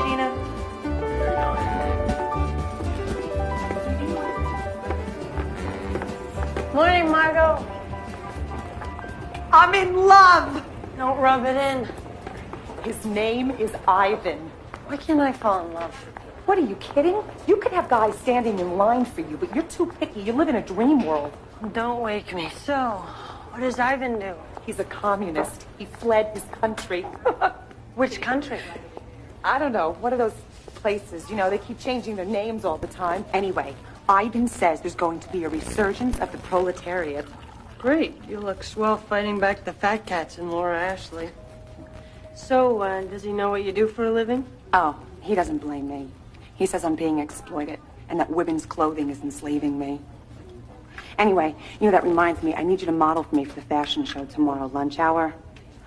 Gina. Morning, Margot. I'm in love. Don't rub it in. His name is Ivan. Why can't I fall in love? What, are you kidding? You could have guys standing in line for you, but you're too picky. You live in a dream world. Don't wake me. So, what does Ivan do? He's a communist. He fled his country. Which country? I don't know. One of those places. You know, they keep changing their names all the time. Anyway, Ivan says there's going to be a resurgence of the proletariat. Great. You look swell fighting back the fat cats and Laura Ashley. So, does he know what you do for a living? Oh, he doesn't blame me. He says I'm being exploited and that women's clothing is enslaving me. Anyway, you know, that reminds me, I need you to model for me for the fashion show tomorrow, lunch hour.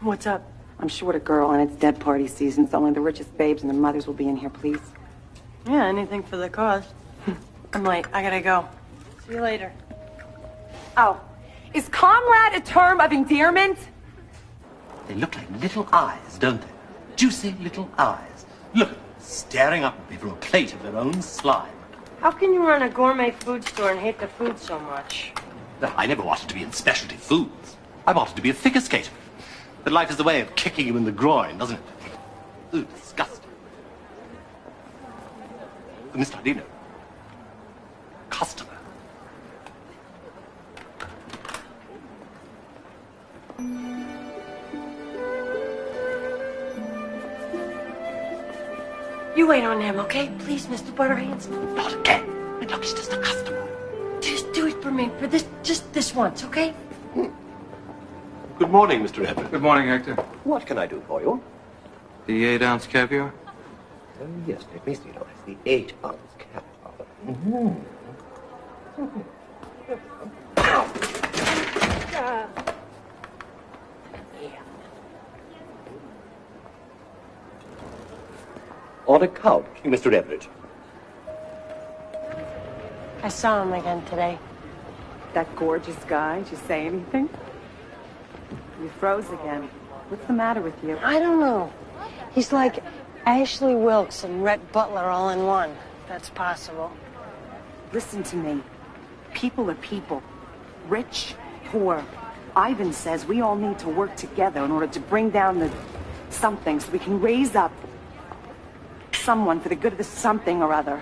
What's up? I'm short a girl and it's dead party season, so only the richest babes and their mothers will be in here, please. Yeah, anything for the cause. I'm late. I gotta go. See you later. Oh, is comrade a term of endearment? They look like little eyes, don't they? Juicy little eyes. Look at them, staring up at me from a plate of their own slime. How can you run a gourmet food store and hate the food so much? No, I never wanted to be in specialty foods. I wanted to be a figure skater. But life is the way of kicking you in the groin, doesn't it? Ooh, disgusting. Mr. Adino. Customer. You wait on him, okay? Please, Mr. Butterhands. Not again. And look, he's just a customer. Just do it for me, for just this once, okay? Good morning, Mr. Everett. Good morning, Hector. What can I do for you? The 8-ounce caviar? Oh, yes, let me see. Now, it's the 8-ounce caviar. Mm-hmm. On account, Mr. Everett. I saw him again today. That gorgeous guy, did you say anything? You froze again. What's the matter with you? I don't know. He's like Ashley Wilkes and Rhett Butler all in one. If that's possible. Listen to me. People are people. Rich, poor. Ivan says we all need to work together in order to bring down the something so we can raise up someone for the good of the something or other.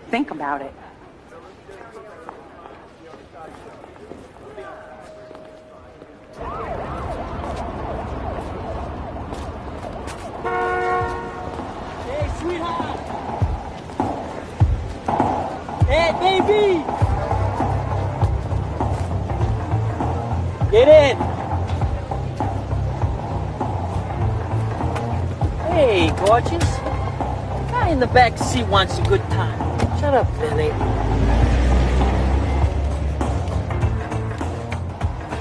Think about it. Hey, sweetheart! Hey, baby! Get in! Hey, gorgeous. Guy in the back seat wants a good time. Shut up, Vinny.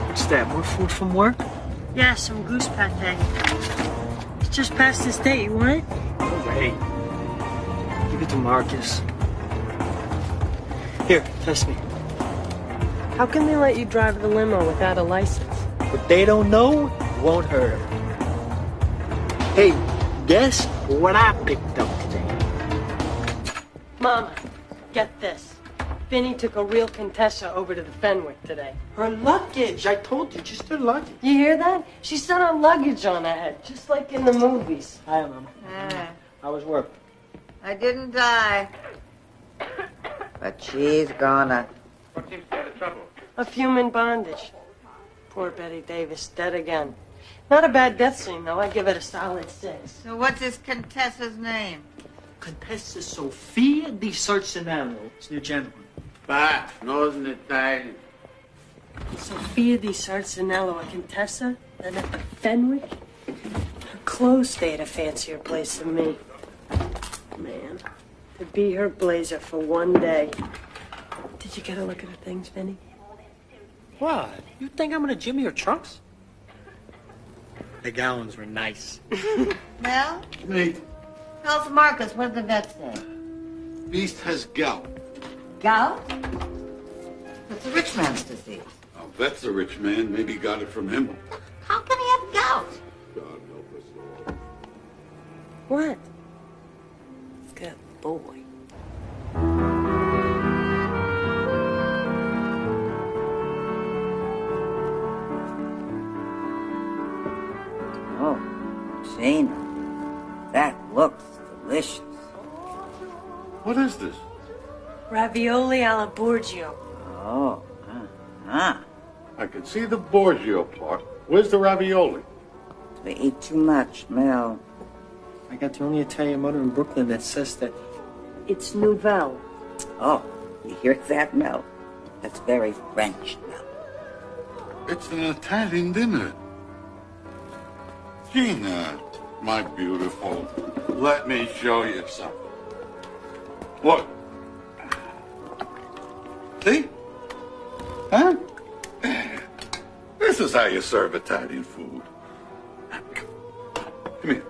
What's that, more food from work? Yeah, some goose pate. It's just past this date. You want it? No way. Give it to Marcus. Here, test me. How can they let you drive the limo without a license? What they don't know won't hurt them. Hey, guess what I picked up today? Mama, get this. Vinny took a real Condessa over to the Fenwick today. Her luggage. I told you, just her luggage. You hear that? She set her luggage on her head, just like in the movies. Hi, Mama. How was work? I didn't die. But she's gonna. What seems to be the trouble? A human bondage. Poor Betty Davis, dead again. Not a bad death scene, though. I give it a solid 6. So what's this Contessa's name? Contessa Sofia di Sarcinello. It's the gentleman. But, knows Italian. Sophia di Sarcinello, a Contessa, and at the Fenwick? Her clothes stay at a fancier place than me. Man, to be her blazer for one day. Did you get a look at her things, Vinny? What? You think I'm gonna jimmy her trunks? The gowns were nice. Mel? Me. How's Marcus? What did the vet say? Beast has gout. Gout? It's a rich man's disease. Oh, that's a rich man. Maybe got it from him. How can he have gout? God help us all. What? Good boy. Oh, Gina, that looks delicious. What is this? Ravioli alla Borgio. Oh, I can see the Borgio part. Where's the ravioli? We eat too much, Mel. I got the only Italian mother in Brooklyn that says that. It's Nouvelle. Oh, you hear that, Mel? That's very French, Mel. It's an Italian dinner. Gina, my beautiful, let me show you something. Look. See? Huh? This is how you serve Italian food. Come here.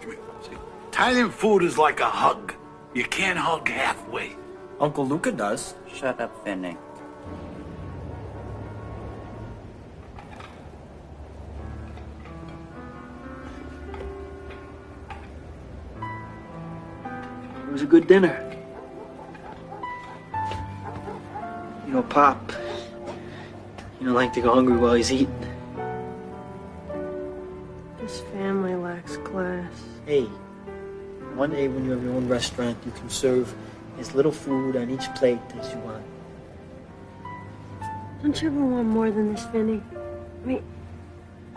See? Italian food is like a hug. You can't hug halfway. Uncle Luca does. Shut up, Finny. It was a good dinner. You know, Pop, you don't like to go hungry while he's eating. This family lacks class. Hey, one day when you have your own restaurant, you can serve as little food on each plate as you want. Don't you ever want more than this, Vinny? I mean,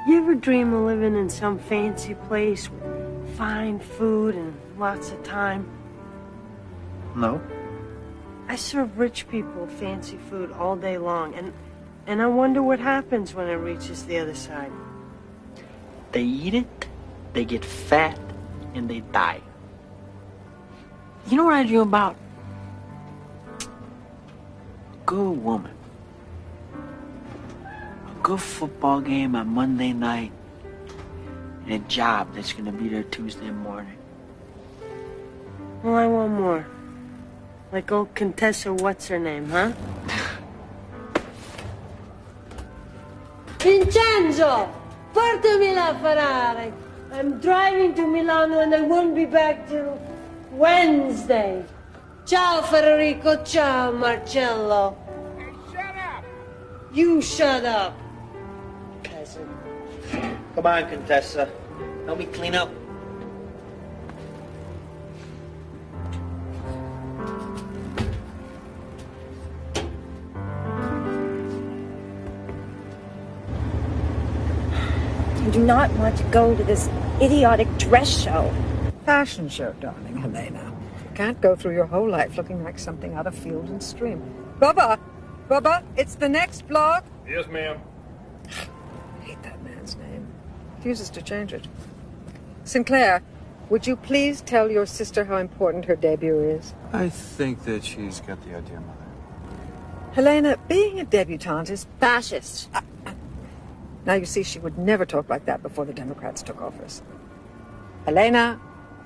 you ever dream of living in some fancy place with fine food and lots of time? No. I serve rich people fancy food all day long, and I wonder what happens when it reaches the other side. They eat it, they get fat, and they die. You know what I dream about? A good woman. A good football game on Monday night, and a job that's gonna be there Tuesday morning. Well, I want more. Like old Condessa, what's her name, huh? Vincenzo! Portami la Ferrari! I'm driving to Milano and I won't be back till Wednesday. Ciao, Federico. Ciao, Marcello. Hey, shut up! You shut up, peasant. Come on, Condessa. Help me clean up. You do not want to go to this idiotic dress show. Fashion show, darling Helena. You can't go through your whole life looking like something out of Field and Stream. Bubba! Bubba, it's the next vlog. Yes, ma'am. I hate that man's name. Refuses to change it. Sinclair, would you please tell your sister how important her debut is? I think that she's got the idea, Mother. Helena, being a debutante is... Fascist. Now, you see, she would never talk like that before the Democrats took office. Helena,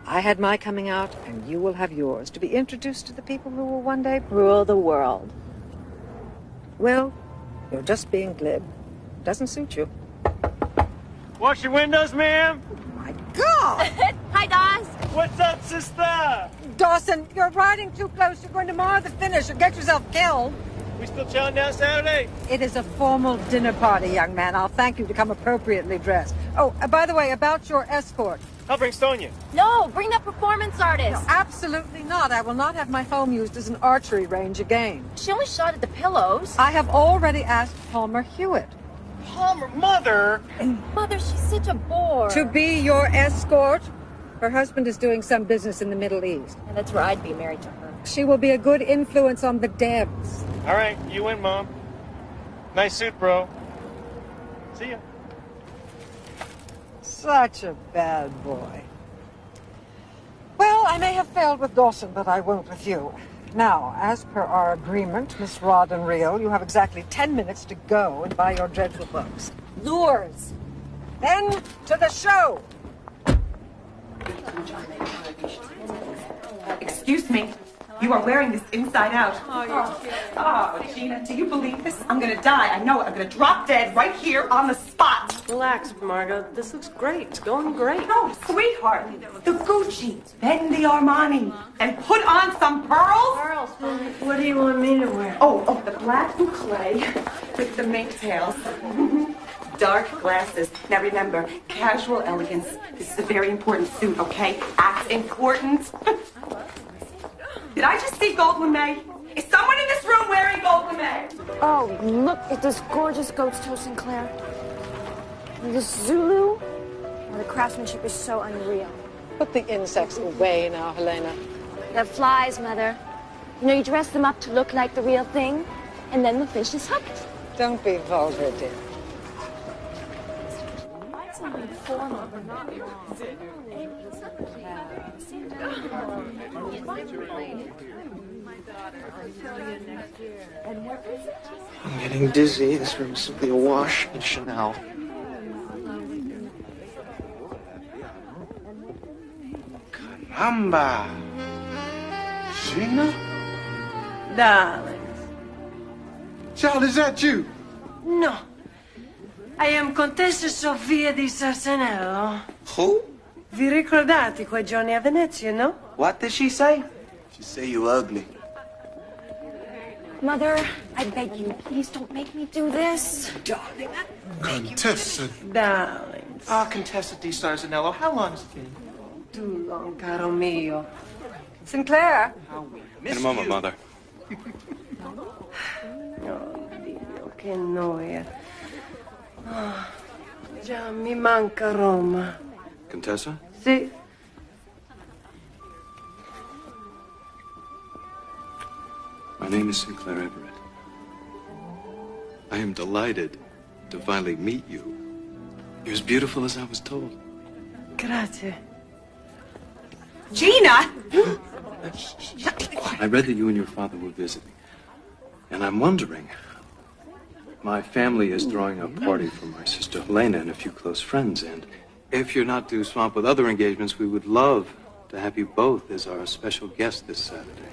I had my coming out, and you will have yours, to be introduced to the people who will one day Rule the world. Well, you're just being glib. Doesn't suit you. Wash your windows, ma'am. My God! Hi, Dawes. What's up, sister? Dawson, you're riding too close. You're going to mar the finish or get yourself killed. We still chowing down Saturday? It is a formal dinner party, young man. I'll thank you to come appropriately dressed. Oh, by the way, about your escort. I'll bring Sonia. No, bring that performance artist. No, absolutely not. I will not have my home used as an archery range again. She only shot at the pillows. I have already asked Palmer Hewitt. Palmer, Mother! Mother, she's such a bore. To be your escort? Her husband is doing some business in the Middle East. And that's where I'd be married to her. She will be a good influence on the Debs. All right, you win, Mom. Nice suit, bro. See ya. Such a bad boy. Well, I may have failed with Dawson, but I won't with you. Now, as per our agreement, Miss Rod and Reel, you have exactly 10 minutes to go and buy your dreadful books. Lures. Then to the show. Excuse me. You are wearing this inside out. Oh, Gina, do you believe this? I'm gonna die. I know it. I'm gonna drop dead right here on the spot. spots. Relax, Margot. This looks great. It's going great. No, sweetheart. The Gucci, then the Armani, and put on some pearls. What do you want me to wear? Oh, the black boucle with the mink tails. Dark glasses. Now remember, casual elegance. This is a very important suit, okay? Act important. Did I just see gold lame? Is someone in this room wearing gold lame? Oh, look at this gorgeous goat's toe, Sinclair. This Zulu, the craftsmanship is so unreal. Put the insects away now, Helena. The flies, Mother. You know, you dress them up to look like the real thing, and then the fish is hooked. Don't be vulgar, dear. I'm getting dizzy. This room's simply awash in Chanel. Caramba! Gina? Darling. Child, is that you? No. I am Contessa Sofia di Sarsanello. Who? Vi ricordate quei giorni a Venezia, no? What did she say? She say you ugly. Mother, I beg you, please don't make me do this. Contessa. Darling. Ah, Contessa di Sarsanello, how long has it been? Too long, caro mio. Sinclair. In a moment, Mother. Oh, Dio, che noia. Oh, già mi manca Roma. Contessa? Sì. My name is Sinclair Everett. I am delighted to finally meet you. You're as beautiful as I was told. Grazie. Gina! I read that you and your father were visiting. And I'm wondering, my family is throwing a party for my sister Helena and a few close friends, and if you're not too swamped with other engagements, we would love to have you both as our special guest this Saturday.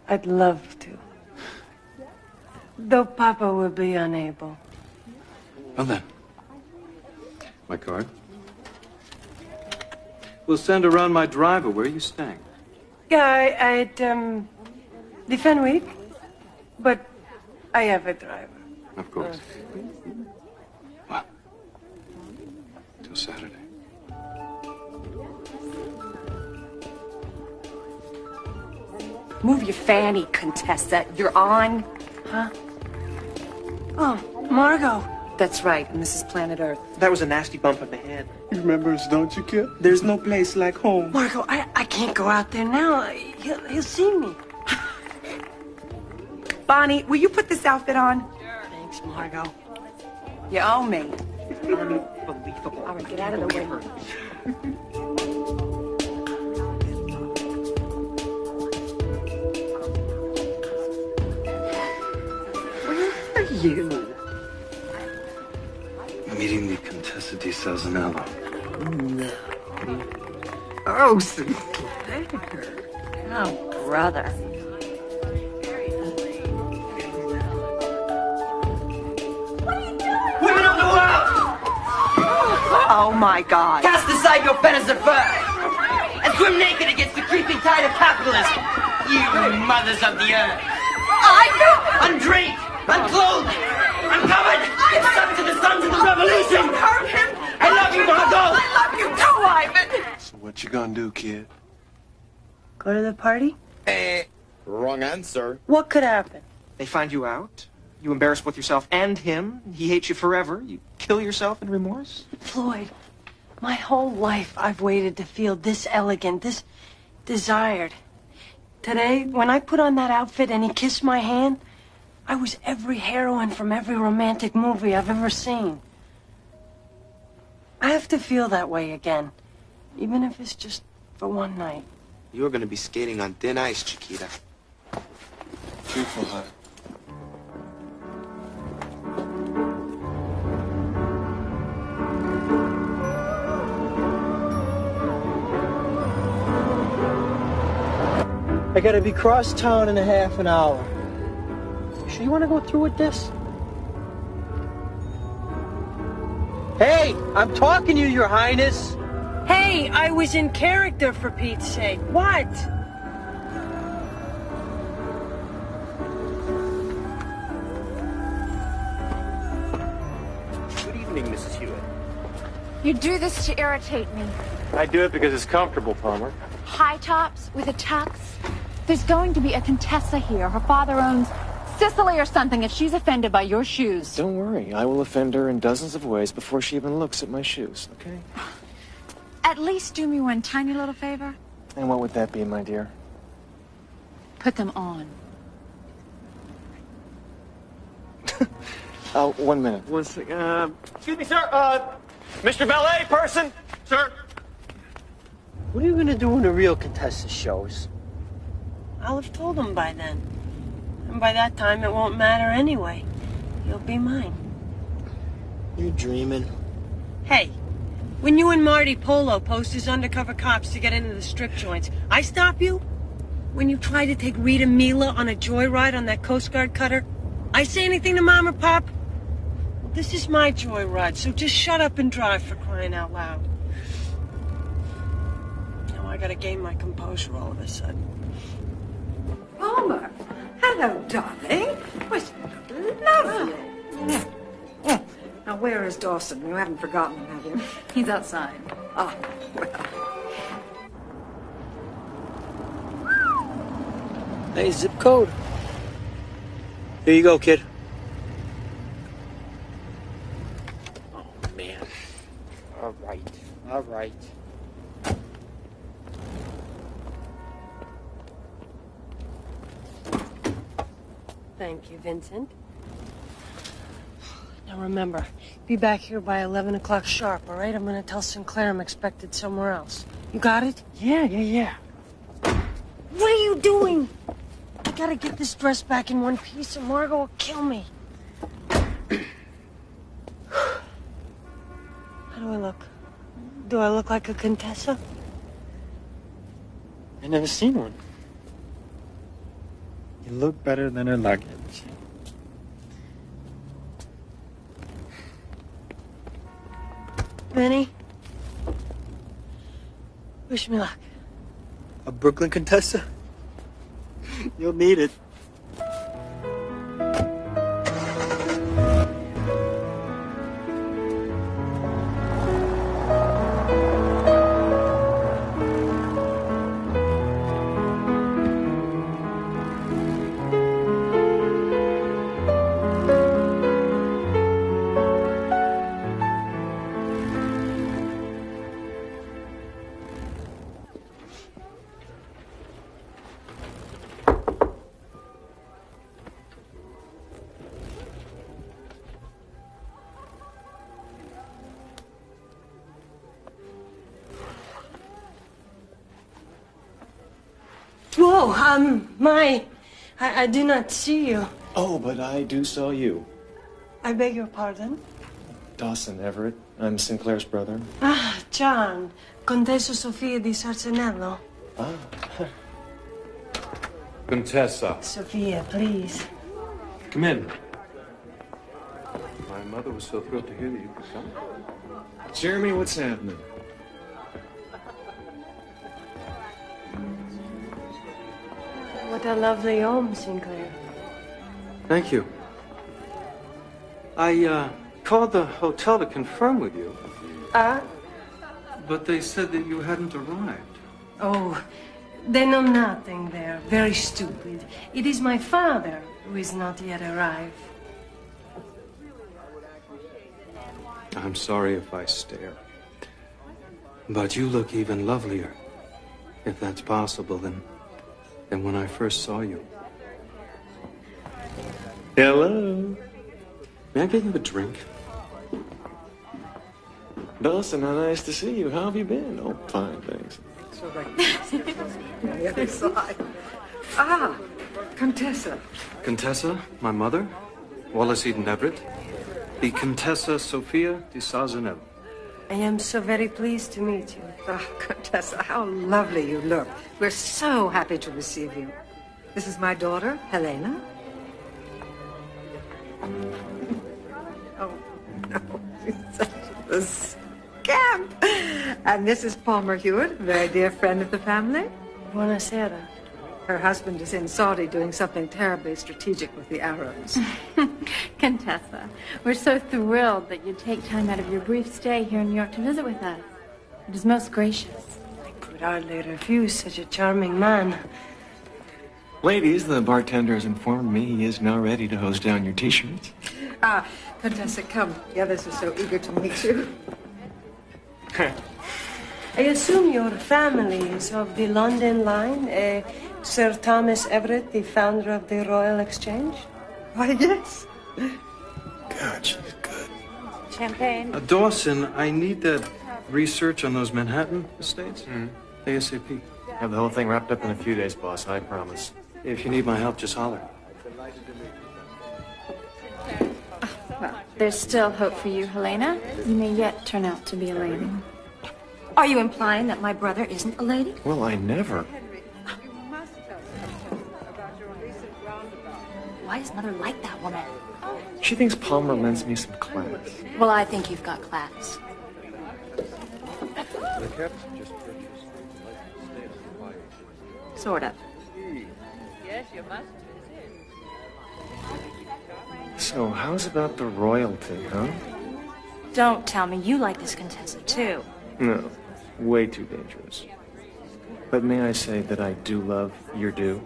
I'd love to. Though Papa would be unable. Well then, my card. We'll send around my driver. Where are you staying? Yeah, at the Fenwick. But I have a driver. Of course. Well, till Saturday. Move your fanny, Contessa. You're on. Huh? Oh, Margot. That's right, and this is planet Earth. That was a nasty bump in the head. You remember us, don't you, kid? There's no place like home. Margot, I can't go out there now. He'll see me. Bonnie, will you put this outfit on? Thanks, Margot. You owe me. Unbelievable. All right, get out of the way. Where are you? Meeting the Contessa di Sarsanello. No. Oh, Sinclair. Oh, brother. Women of the world! Oh, my God. Cast aside your fetters of fur and swim naked against the creeping tide of capitalism. You mothers of the earth. Undraped, unclothed, uncovered. It's up to the sons of the revolution. Don't hurt him. I love you, Margot. I love you too, Ivan. So what you gonna do, kid? Go to the party? Wrong answer. What could happen? They find you out. You embarrass both yourself and him. He hates you forever. You kill yourself in remorse. Floyd, my whole life I've waited to feel this elegant, this desired. Today, when I put on that outfit and he kissed my hand, I was every heroine from every romantic movie I've ever seen. I have to feel that way again, even if it's just for one night. You're gonna be skating on thin ice, Chiquita. Truthful, huh? I gotta be cross town in a half an hour. You sure you want to go through with this? Hey, I'm talking to you, Your Highness. Hey, I was in character, for Pete's sake. What? Good evening, Mrs. Hewitt. You do this to irritate me. I do it because it's comfortable, Palmer. High tops with a tux. There's going to be a Condessa here. Her father owns Sicily or something if she's offended by your shoes. Don't worry. I will offend her in dozens of ways before she even looks at my shoes, okay? At least do me one tiny little favor. And what would that be, my dear? Put them on. 1 minute. One second. Excuse me, sir. Mr. Ballet person, sir. What are you gonna do when the real Contessa shows? I'll have told him by then. And by that time, it won't matter anyway. You'll be mine. You're dreaming. Hey, when you and Marty Polo posed as undercover cops to get into the strip joints, I stop you? When you try to take Rita Mila on a joyride on that Coast Guard cutter, I say anything to Mom or Pop? Well, this is my joyride, so just shut up and drive, for crying out loud. Now I gotta gain my composure all of a sudden. Palmer, hello, darling. Where's lovely? Now, where is Dawson? You haven't forgotten him, have you? He's outside. Ah, well. Hey, zip code. Here you go, kid. Oh, man. All right. Thank you, Vincent. Now remember, be back here by 11 o'clock sharp, all right? I'm gonna tell Sinclair I'm expected somewhere else. You got it? Yeah. What are you doing? I gotta get this dress back in one piece or Margot will kill me. How do I look? Do I look like a Contessa? I never seen one. You look better than her luggage. Benny? Wish me luck. A Brooklyn Contessa? You'll need it. Whoa, I do not see you. Oh, but I do saw you. I beg your pardon? Dawson Everett. I'm Sinclair's brother. Ah, John. Condessa Sofia di Sarcinello. Ah. Contessa. Sophia, please. Come in. My mother was so thrilled to hear that you could come. Jeremy, what's happening? What a lovely home, Sinclair. Thank you. I called the hotel to confirm with you. But they said that you hadn't arrived. Oh, they know nothing there. Very stupid. It is my father who is not yet arrived. I'm sorry if I stare. But you look even lovelier, if that's possible, than when I first saw you. Hello. May I get you a drink? Dawson, how nice to see you. How have you been? Oh, fine, thanks. So on the other side. Ah, Contessa. Contessa, my mother, Wallace Eden Everett, the Contessa Sofia di Sarcinello. I am so very pleased to meet you. Oh, Condessa, how lovely you look. We're so happy to receive you. This is my daughter, Helena. Oh, no, she's such a scamp. And this is Palmer Hewitt, a very dear friend of the family. Buonasera. Her husband is in Saudi doing something terribly strategic with the Arabs. Condessa, we're so thrilled that you take time out of your brief stay here in New York to visit with us. It is most gracious. I could hardly refuse such a charming man. Ladies, the bartender has informed me he is now ready to hose down your t-shirts. Condessa, come. The others are so eager to meet you. I assume your family is of the London line, Sir Thomas Everett, the founder of the Royal Exchange? Why, yes. God, she's good. Champagne. Dawson, I need that research on those Manhattan estates. ASAP. Have the whole thing wrapped up in a few days, boss, I promise. If you need my help, just holler. Well, there's still hope for you, Helena. You may yet turn out to be a lady. Are you implying that my brother isn't a lady? Well, I never. Why is Mother like that woman? She thinks Palmer lends me some class. Well, I think you've got class. The captain just purchased Sort of. Yes, you must visit. So, how's about the royalty, huh? Don't tell me you like this Contessa, too. No, way too dangerous. But may I say that I do love your due?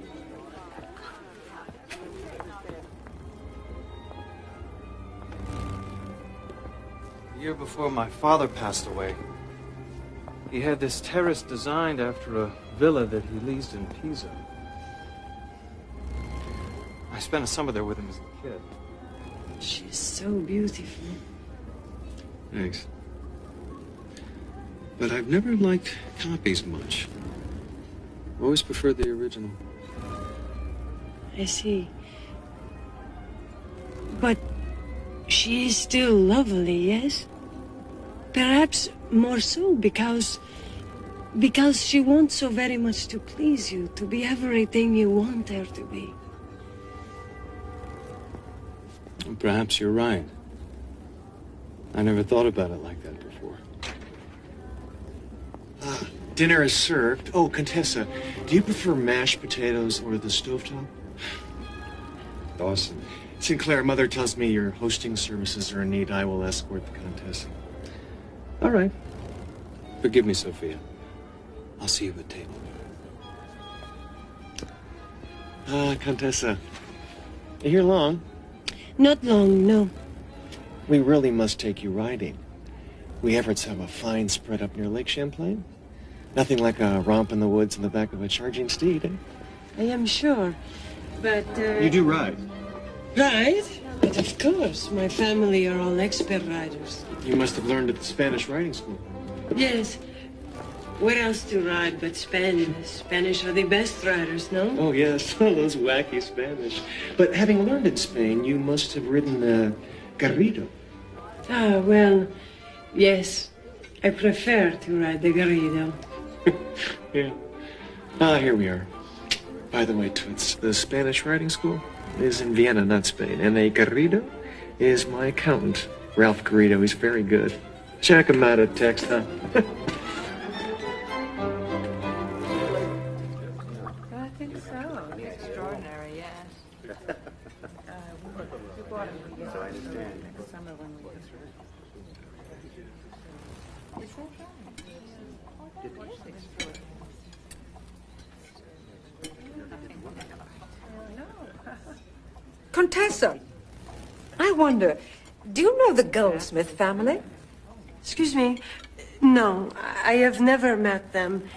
The year before my father passed away, he had this terrace designed after a villa that he leased in Pisa. I spent a summer there with him as a kid. She's so beautiful. Thanks. But I've never liked copies much. Always preferred the original. I see. But she is still lovely, yes? Perhaps more so because she wants so very much to please you, to be everything you want her to be. Perhaps you're right. I never thought about it like that before. Dinner is served. Oh, Contessa, do you prefer mashed potatoes or the stovetop? Dawson. Sinclair, Mother tells me your hosting services are in need. I will escort the Contessa. All right. Forgive me, Sophia. I'll see you at table. Contessa, you here long? Not long, no. We really must take you riding. We Everetts have a fine spread up near Lake Champlain. Nothing like a romp in the woods in the back of a charging steed, eh? I am sure, but... You do ride? Ride? But of course, my family are all expert riders. You must have learned at the Spanish riding school. Yes. Where else to ride but Spain? The Spanish are the best riders, no? Oh, yes, those wacky Spanish. But having learned in Spain, you must have ridden Garrido. Ah, well, yes. I prefer to ride the Garrido. Yeah. Here we are. By the way, Toots, the Spanish riding school is in Vienna, not Spain. And a Garrido is my accountant, Ralph Garrido. He's very good. Check him out at text, huh? I think so. Extraordinary, yes. We bought him so I understand. Summer when we Condessa, I wonder, do you know the Goldsmith family? Excuse me? No, I have never met them.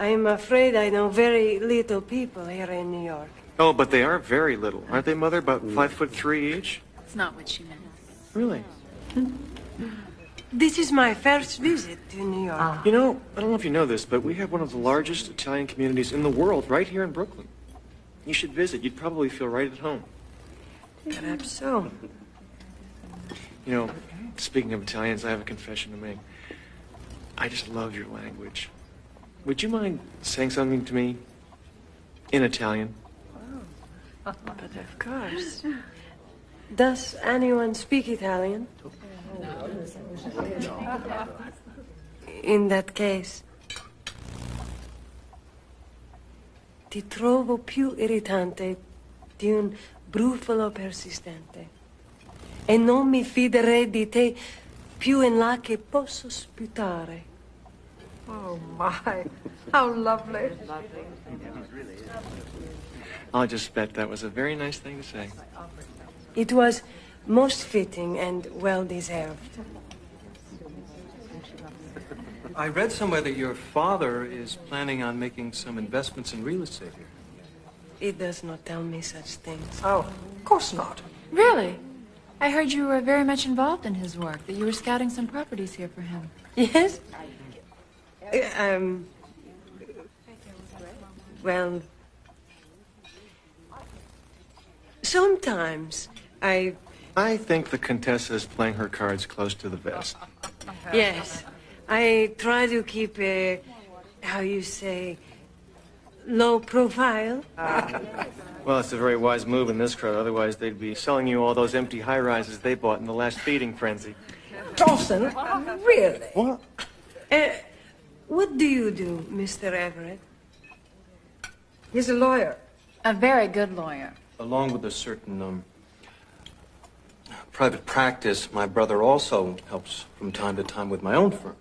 I am afraid I know very little people here in New York. Oh, but they are very little. Aren't they, Mother? About 5'3" each? That's not what she meant. Really? This is my first visit to New York. You know, I don't know if you know this, but we have one of the largest Italian communities in the world right here in Brooklyn. You should visit. You'd probably feel right at home. Perhaps so. You know, Speaking of Italians, I have a confession to make. I just love your language. Would you mind saying something to me in Italian? But of course. Does anyone speak Italian? In that case, ti trovo più irritante di un brufolo persistente e non mi fiderei di te più in là che posso sputare. Oh, my. How lovely. I'll just bet that was a very nice thing to say. It was most fitting and well-deserved. I read somewhere that your father is planning on making some investments in real estate here. He does not tell me such things. Oh, of course not. Really? I heard you were very much involved in his work, that you were scouting some properties here for him. Yes? Well, sometimes I think the Condessa is playing her cards close to the vest. Yes. I try to keep a, how you say, low profile. Well, it's a very wise move in this crowd. Otherwise, they'd be selling you all those empty high-rises they bought in the last feeding frenzy. Dawson, really? What? What do you do, Mr. Everett? He's a lawyer. A very good lawyer. Along with a certain private practice, my brother also helps from time to time with my own firm.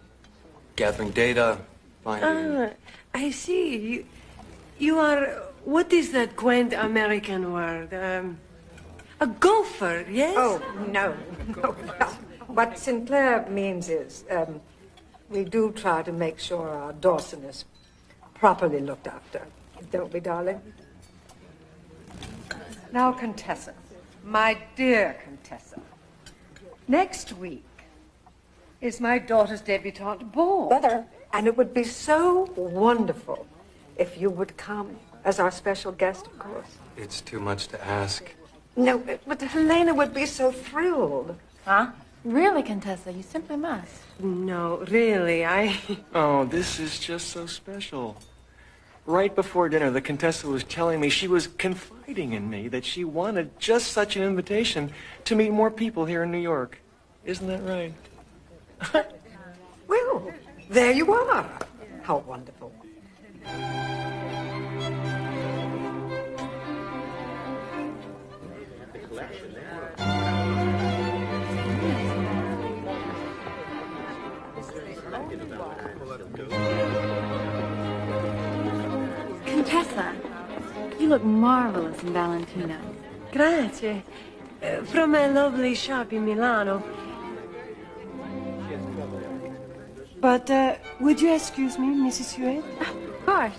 Gathering data, finding... I see. You are, what is that quaint American word? A gopher, yes? Oh, no. What Sinclair means is, we do try to make sure our Dawson is properly looked after. Don't we, darling? Now, Contessa, my dear Contessa, next week is my daughter's debutante ball. Mother. And it would be so wonderful if you would come as our special guest, of course. It's too much to ask. No, but Helena would be so thrilled. Huh? Really, Contessa, you simply must. No, really, Oh, this is just so special. Right before dinner, the Condessa was telling me, she was confiding in me, that she wanted just such an invitation to meet more people here in New York. Isn't that right? Well, there you are. How wonderful. Contessa, you look marvelous in Valentino. Grazie. From a lovely shop in Milano. But, would you excuse me, Mrs. Hewitt? Of course.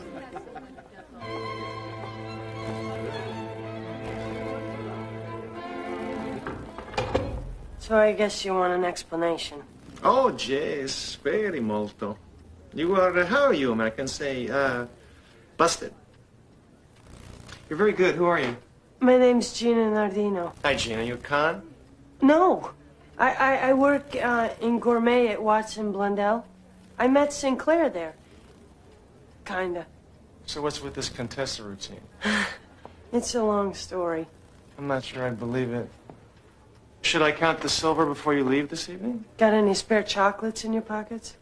So I guess you want an explanation. Oh, yes, very molto. You are, how are you, I can say, busted. You're very good. Who are you? My name's Gina Nardino. Hi, Gina. You a con? No. I work in gourmet at Watson Blundell. I met Sinclair there. Kinda. So what's with this Condessa routine? It's a long story. I'm not sure I believe it. Should I count the silver before you leave this evening? Got any spare chocolates in your pockets?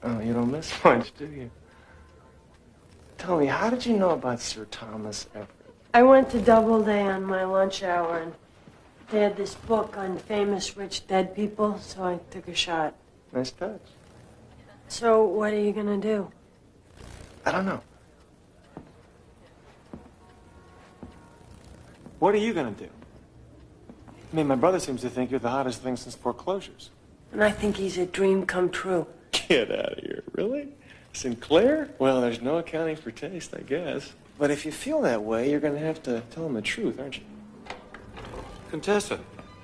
Oh, you don't miss much, do you? Tell me, how did you know about Sir Thomas Everett? I went to Doubleday on my lunch hour, and they had this book on famous rich dead people, so I took a shot. Nice touch. So, what are you gonna do? I don't know. What are you gonna do? I mean, my brother seems to think you're the hottest thing since foreclosures. And I think he's a dream come true. Get out of here. Really? Sinclair? Well, there's no accounting for taste, I guess. But if you feel that way, you're gonna have to tell him the truth, aren't you? Contessa,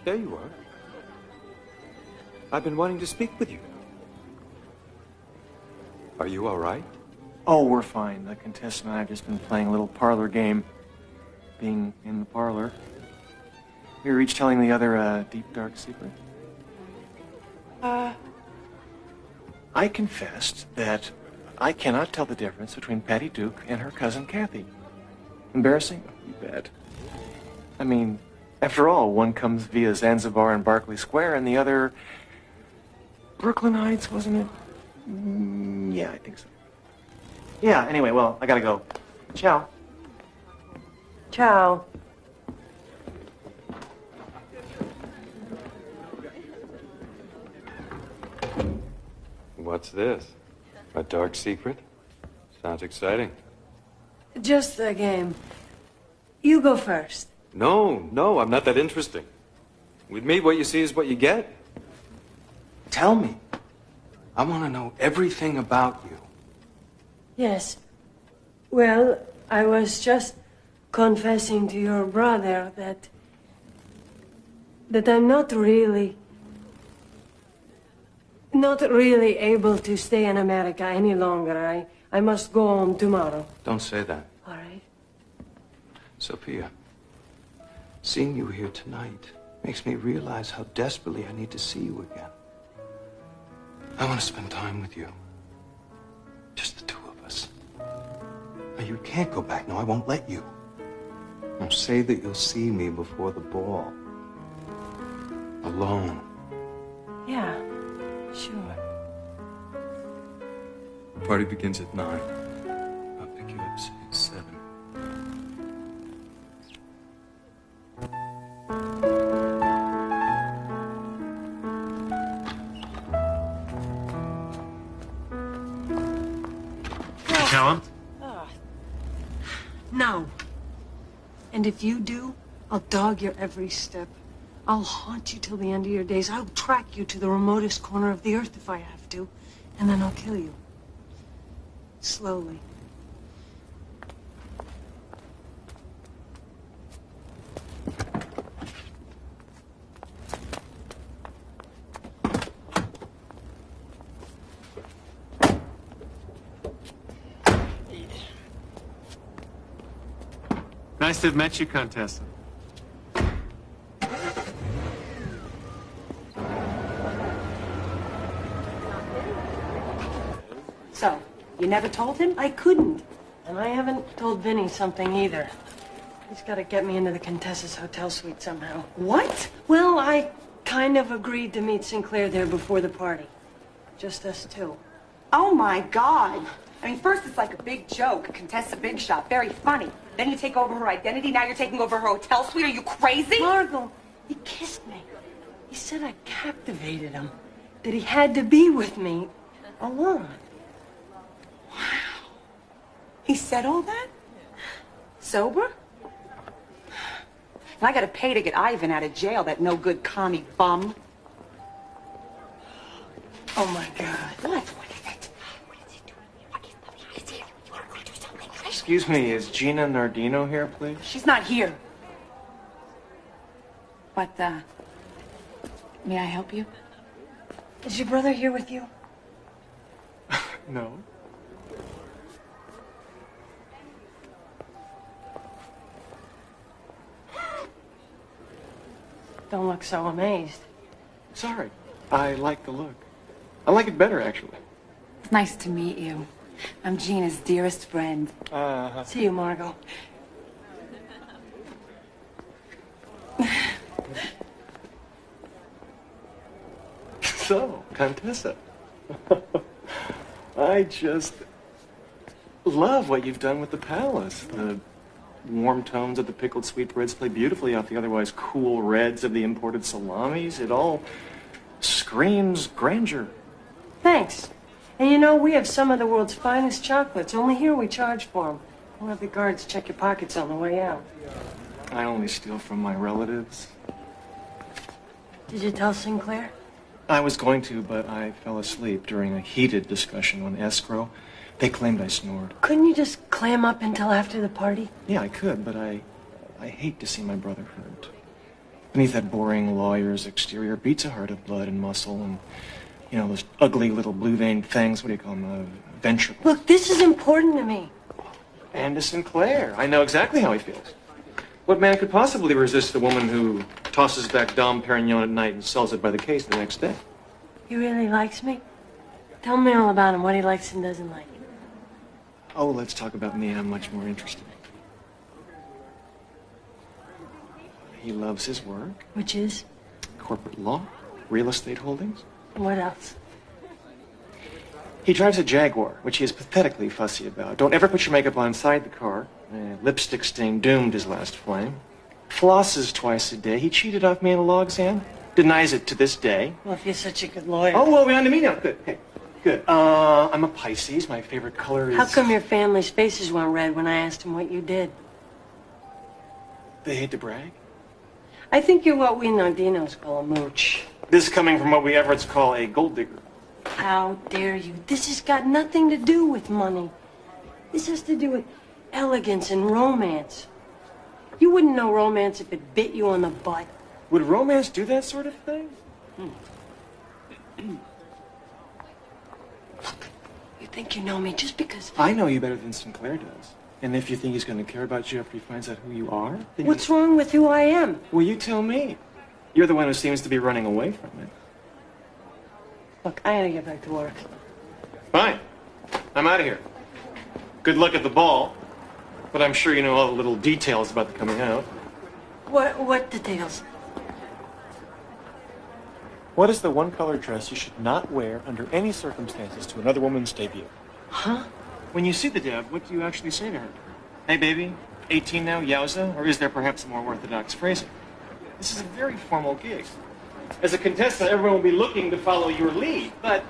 there you are. I've been wanting to speak with you. Are you all right? Oh, we're fine. The Condessa and I have just been playing a little parlor game. Being in the parlor. We were each telling the other a deep, dark secret. I confessed that I cannot tell the difference between Patty Duke and her cousin Kathy. Embarrassing? You bet. I mean, after all, one comes via Zanzibar and Berkeley Square, and the other... Brooklyn Heights, wasn't it? Yeah, I think so. Yeah, anyway, well, I gotta go. Ciao. Ciao. What's this? A dark secret? Sounds exciting. Just the game. You go first. No, I'm not that interesting. With me, what you see is what you get. Tell me. I want to know everything about you. Yes. Well, I was just confessing to your brother that I'm not really able to stay in America any longer. I must go home tomorrow. Don't say that. All right. Sophia, seeing you here tonight makes me realize how desperately I need to see you again. I want to spend time with you. Just the two of us. Now, you can't go back. No, I won't let you. Now, say that you'll see me before the ball. Alone. Yeah, sure. Party begins at 9. I'll pick you up, say, at 7. Tell him? No. And if you do, I'll dog your every step. I'll haunt you till the end of your days. I'll track you to the remotest corner of the earth if I have to. And then I'll kill you. Slowly. Nice to have met you, Condessa. So, you never told him? I couldn't. And I haven't told Vinny something either. He's got to get me into the Condessa's hotel suite somehow. What? Well, I kind of agreed to meet Sinclair there before the party. Just us two. Oh my God. I mean, first it's like a big joke, a Contessa big shot, very funny. Then you take over her identity, now you're taking over her hotel suite. Are you crazy? Margot, he kissed me. He said I captivated him. That he had to be with me alone. Wow. He said all that? Sober? And I gotta pay to get Ivan out of jail, that no good commie bum. Oh my God. What? Excuse me, is Gina Nardino here, please? She's not here. But, may I help you? Is your brother here with you? No. Don't look so amazed. Sorry. I like the look. I like it better, actually. It's nice to meet you. I'm Gina's dearest friend. See you, Margot. So, Condessa. I just love what you've done with the palace. The warm tones of the pickled sweetbreads play beautifully off the otherwise cool reds of the imported salamis. It all screams grandeur. Thanks. And you know, we have some of the world's finest chocolates. Only here we charge for them. We'll have the guards check your pockets on the way out. I only steal from my relatives. Did you tell Sinclair? I was going to, but I fell asleep during a heated discussion on escrow. They claimed I snored. Couldn't you just clam up until after the party? Yeah, I could, but I hate to see my brother hurt. Beneath that boring lawyer's exterior beats a heart of blood and muscle and, you know, those ugly little blue-veined things. What do you call them? Ventricles. Look, this is important to me. And to Sinclair. I know exactly how he feels. What man could possibly resist a woman who tosses back Dom Perignon at night and sells it by the case the next day? He really likes me? Tell me all about him, what he likes and doesn't like. Oh, let's talk about me. I'm much more interested. He loves his work. Which is? Corporate law, real estate holdings. What else? He drives a Jaguar, which he is pathetically fussy about. Don't ever put your makeup on inside the car. Lipstick stain doomed his last flame. Flosses twice a day. He cheated off me in a law exam. Denies it to this day. Well, if you're such a good lawyer. Oh, well, we're on to me now. Good. Okay. Good. I'm a Pisces. My favorite color is... How come your family's faces went red when I asked them what you did? They hate to brag. I think you're what we Nadinos call a mooch. This coming from what we Everett's call a gold digger. How dare you? This has got nothing to do with money. This has to do with elegance and romance. You wouldn't know romance if it bit you on the butt. Would romance do that sort of thing? You think you know me just because... I know you better than Sinclair does. And if you think he's going to care about you after he finds out who you are... Then What's wrong with who I am? Well, you tell me. You're the one who seems to be running away from it. Look, I gotta get back to work. Fine. I'm out of here. Good luck at the ball. But I'm sure you know all the little details about the coming out. What details? What is the one color dress you should not wear under any circumstances to another woman's debut? Huh? When you see the deb, what do you actually say to her? Hey, baby, 18 now, yowza? Or is there perhaps a more orthodox phrasing? This is a very formal gig. As a Condessa, everyone will be looking to follow your lead, but...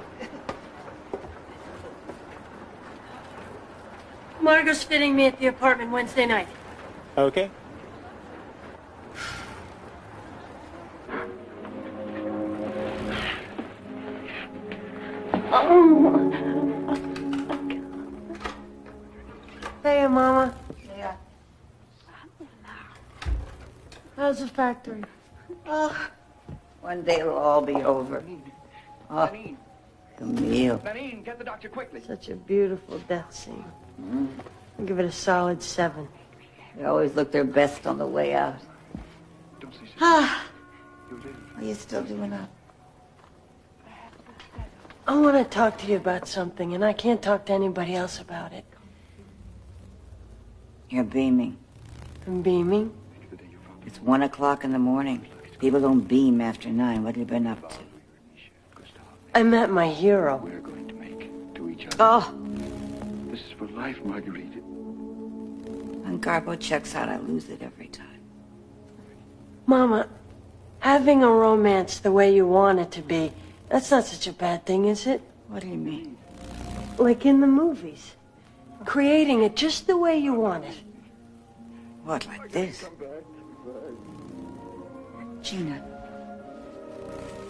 Margot's fitting me at the apartment Wednesday night. Okay. Hey, Mama. Yeah. How's the factory? Oh, one day it'll all be over. Oh, Camille. Get the doctor quickly. Such a beautiful death scene. I'll give it a solid 7. They always look their best on the way out. Ah, are you still doing up? I want to talk to you about something, and I can't talk to anybody else about it. You're beaming. I'm beaming? It's 1 o'clock in the morning. People don't beam after 9. What have you been up to? I met my hero. We're going to make to each other. Oh! This is for life, Marguerite. When Garbo checks out, I lose it every time. Mama, having a romance the way you want it to be, that's not such a bad thing, is it? What do you mean? Like in the movies. Creating it just the way you want it. What, like this? Gina,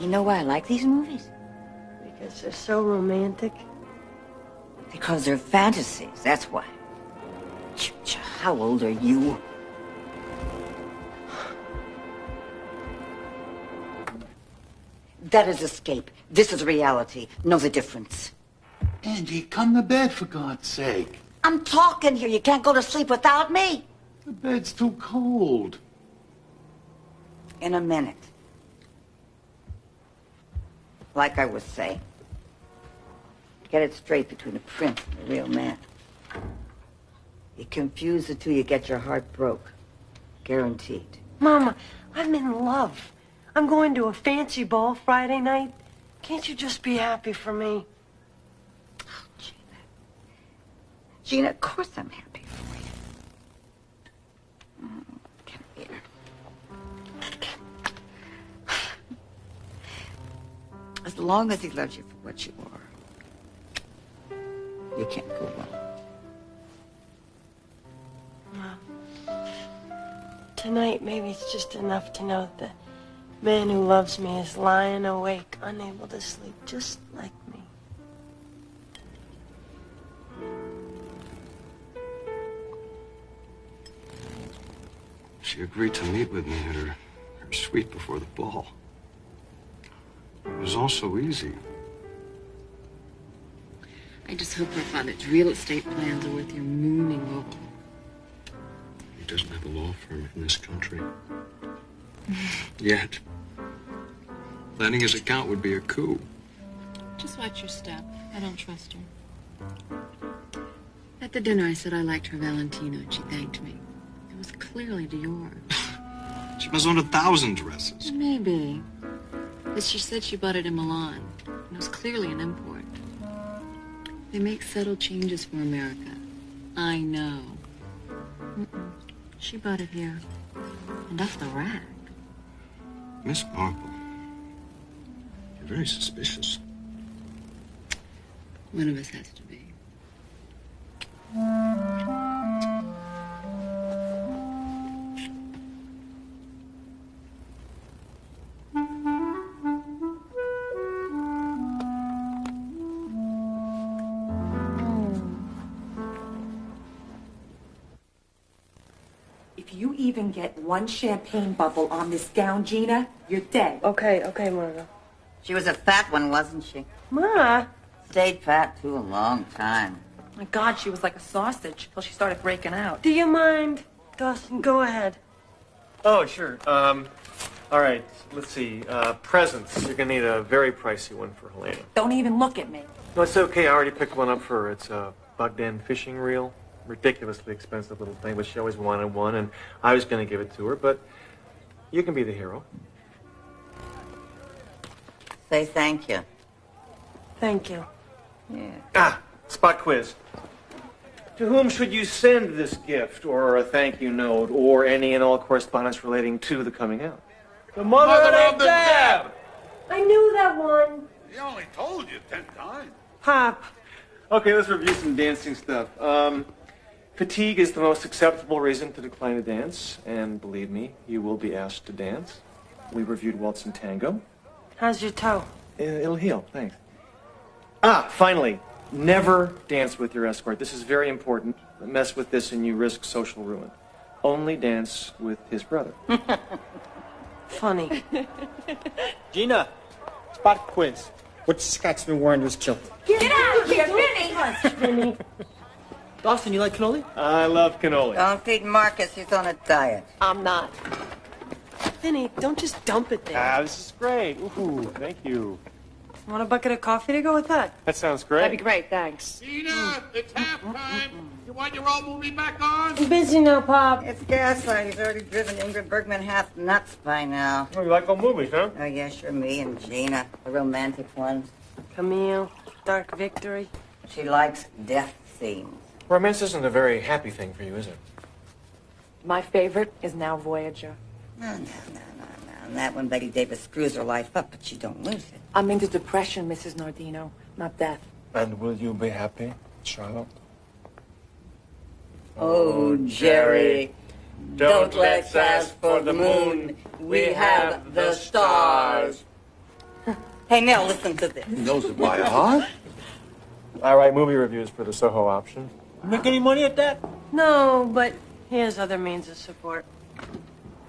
you know why I like these movies? Because they're so romantic. Because they're fantasies, that's why. How old are you? That is escape. This is reality. Know the difference. Angie, come to bed, for God's sake. I'm talking here. You can't go to sleep without me. The bed's too cold. In a minute. Like I was saying. Get it straight between a prince and a real man. You confuse the two, you get your heart broke. Guaranteed. Mama, I'm in love. I'm going to a fancy ball Friday night. Can't you just be happy for me? Oh, Gina. Gina, of course I'm happy for you. Come here. As long as he loves you for what you are, you can't go wrong. Tonight, maybe it's just enough to know that the man who loves me is lying awake, unable to sleep, just like me. She agreed to meet with me at her suite before the ball. It was all so easy. I just hope her father's real estate plans are worth your mooning over. He doesn't have a law firm in this country. Yet. Letting his account would be a coup. Just watch your step. I don't trust her. At the dinner, I said I liked her Valentino, and she thanked me. It was clearly Dior. She must own 1,000 dresses. Maybe. But she said she bought it in Milan. And it was clearly an import. They make subtle changes for America. I know. Mm-mm. She bought it here. And off the rack. Miss Marple, you're very suspicious. One of us has to be. If you even get one champagne bubble on this gown, Gina, you're dead. Okay, Margo. She was a fat one, wasn't she? Ma! Stayed fat, too, a long time. My God, she was like a sausage till she started breaking out. Do you mind? Dawson, go ahead. Oh, sure. All right, let's see. Presents. You're going to need a very pricey one for Helena. Don't even look at me. No, it's okay. I already picked one up for her. It's a bugged-in fishing reel. Ridiculously expensive little thing, but she always wanted one, and I was going to give it to her, but you can be the hero. Say thank you. Thank you. Yeah. Spot quiz. To whom should you send this gift, or a thank you note, or any and all correspondence relating to the coming out? The mother of the Deb! I knew that one. He only told you 10 times. Pop. Okay, let's review some dancing stuff. Fatigue is the most acceptable reason to decline a dance, and believe me, you will be asked to dance. We reviewed Waltz and Tango. How's your toe? It'll heal, thanks. Finally, never dance with your escort. This is very important. Mess with this and you risk social ruin. Only dance with his brother. Funny. Gina, spot quiz. Which Scotsman wearing this kilt? Get out of here, Vinny! Dawson, you like cannoli? I love cannoli. Don't feed Marcus, he's on a diet. I'm not. Vinny, don't just dump it there. This is great. Ooh, thank you. Want a bucket of coffee to go with that? That sounds great. That'd be great, thanks. Gina, it's halftime. You want your old movie back on? I'm busy now, Pop. It's gaslight. He's already driven Ingrid Bergman half nuts by now. Oh, you like old movies, huh? Oh, yeah, sure, me and Gina. The romantic ones. Camille, Dark Victory. She likes death scenes. Romance isn't a very happy thing for you, is it? My favorite is Now Voyager. No. And that one, Betty Davis screws her life up, but she don't lose it. I'm into depression, Mrs. Nardino, not death. And will you be happy, Charlotte? Oh, Jerry, don't let's ask for the moon. We have the stars. Hey, Nell, listen to this. He knows it by heart. I write movie reviews for the Soho option. Make any money at that? No, but he has other means of support.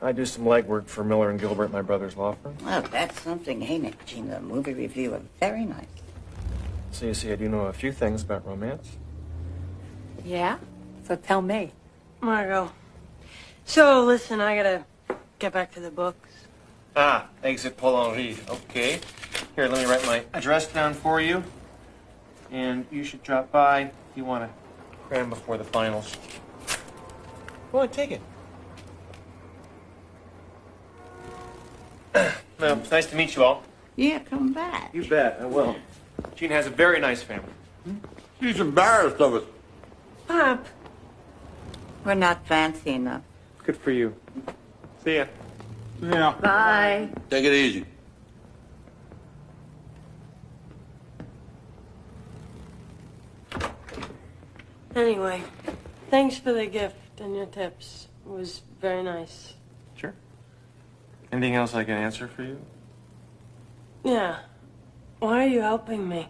I do some legwork for Miller and Gilbert, my brother's law firm. Well, that's something, ain't it, Gina? A movie reviewer. Very nice. So you see, I do know a few things about romance. Yeah? So tell me. Margot. So, listen, I gotta get back to the books. Exit Paul Henri. Okay. Here, let me write my address down for you. And you should drop by if you want to cram before the finals. Go on, take it. Well, it's nice to meet you all. Yeah, come back. You bet, I will. Gina has a very nice family. She's embarrassed of us. Pop. We're not fancy enough. Good for you. See ya. Yeah. Bye. Take it easy. Anyway, thanks for the gift and your tips. It was very nice. Sure. Anything else I can answer for you? Yeah. Why are you helping me?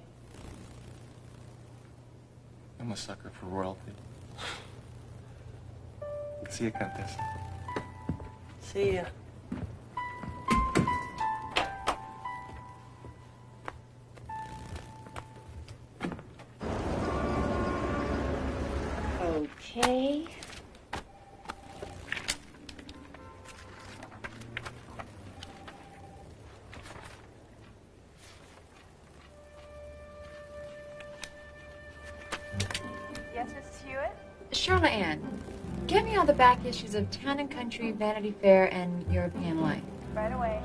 I'm a sucker for royalty. See you, Condessa. See ya. Okay. Charlotte Ann, get me all the back issues of Town and Country, Vanity Fair, and European Life. Right away.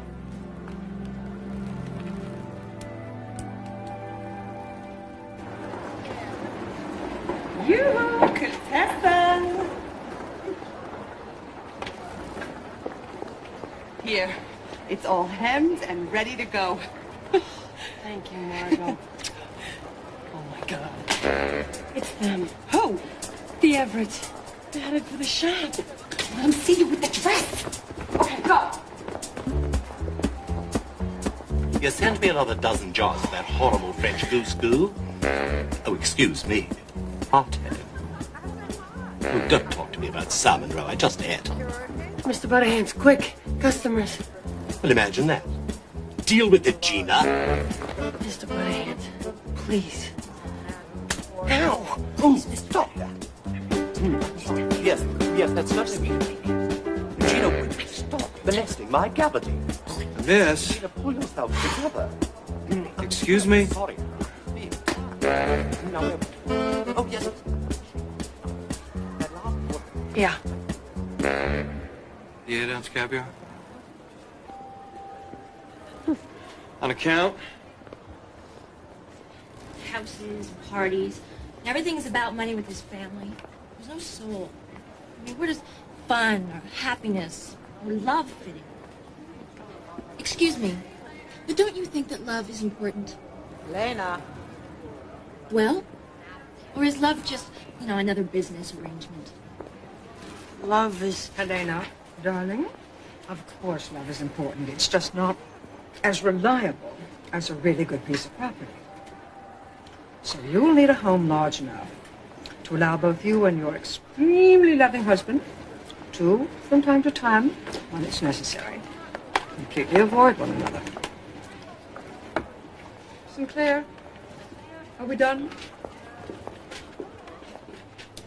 Yoo-hoo, Condessa. Here, it's all hemmed and ready to go. Thank you, Margot. Oh my God. It's them. Who? The Everetts. They're headed for the shop. Let them see you with the dress. Okay, go. You sent me another dozen jars of that horrible French goose goo? Oh, excuse me. Hothead. Oh, don't talk to me about salmon roe. I just ate. Mr. Butterhands, quick. Customers. Well, imagine that. Deal with it, Gina. Mr. Butterhands, please. Ow! Oh, stop that. Yes, that's not sweet. Gina, stop molesting my cavity. Miss. Gina, pull yourself together. Excuse me? Sorry. No. Oh, yes. Yeah. The 8-ounce caviar? On account? Houses, parties, everything's about money with his family. There's no soul. I mean, where does fun or happiness or love fit in? Excuse me, but don't you think that love is important? Lena. Well, or is love just, another business arrangement? Love is... Helena, darling, of course love is important. It's just not as reliable as a really good piece of property. So you'll need a home large enough to allow both you and your extremely loving husband to, from time to time, when it's necessary, completely avoid one another. Sinclair, are we done?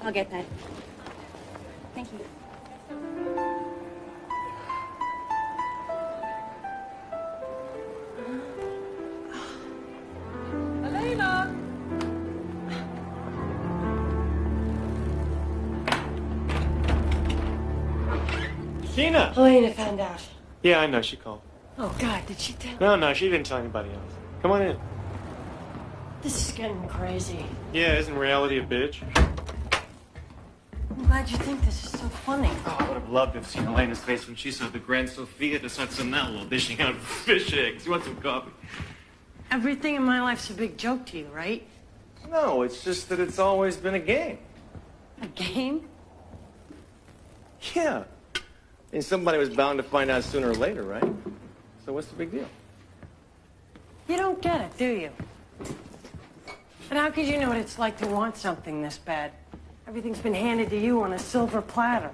I'll get that. Thank you. Elena! Gina! Helena found out. Yeah, I know. She called. Oh, God, did she tell? No, she didn't tell anybody else. Come on in. This is getting crazy. Yeah, isn't reality a bitch? I'm glad you think this is so funny. Oh, I would have loved to have seen Elena's face when she saw the Grand Sofia de Sazonello dishing out fish eggs. You want some coffee? Everything in my life's a big joke to you, right? No, it's just that it's always been a game. A game? Yeah. And somebody was bound to find out sooner or later, right? So what's the big deal? You don't get it, do you? And how could you know what it's like to want something this bad? Everything's been handed to you on a silver platter.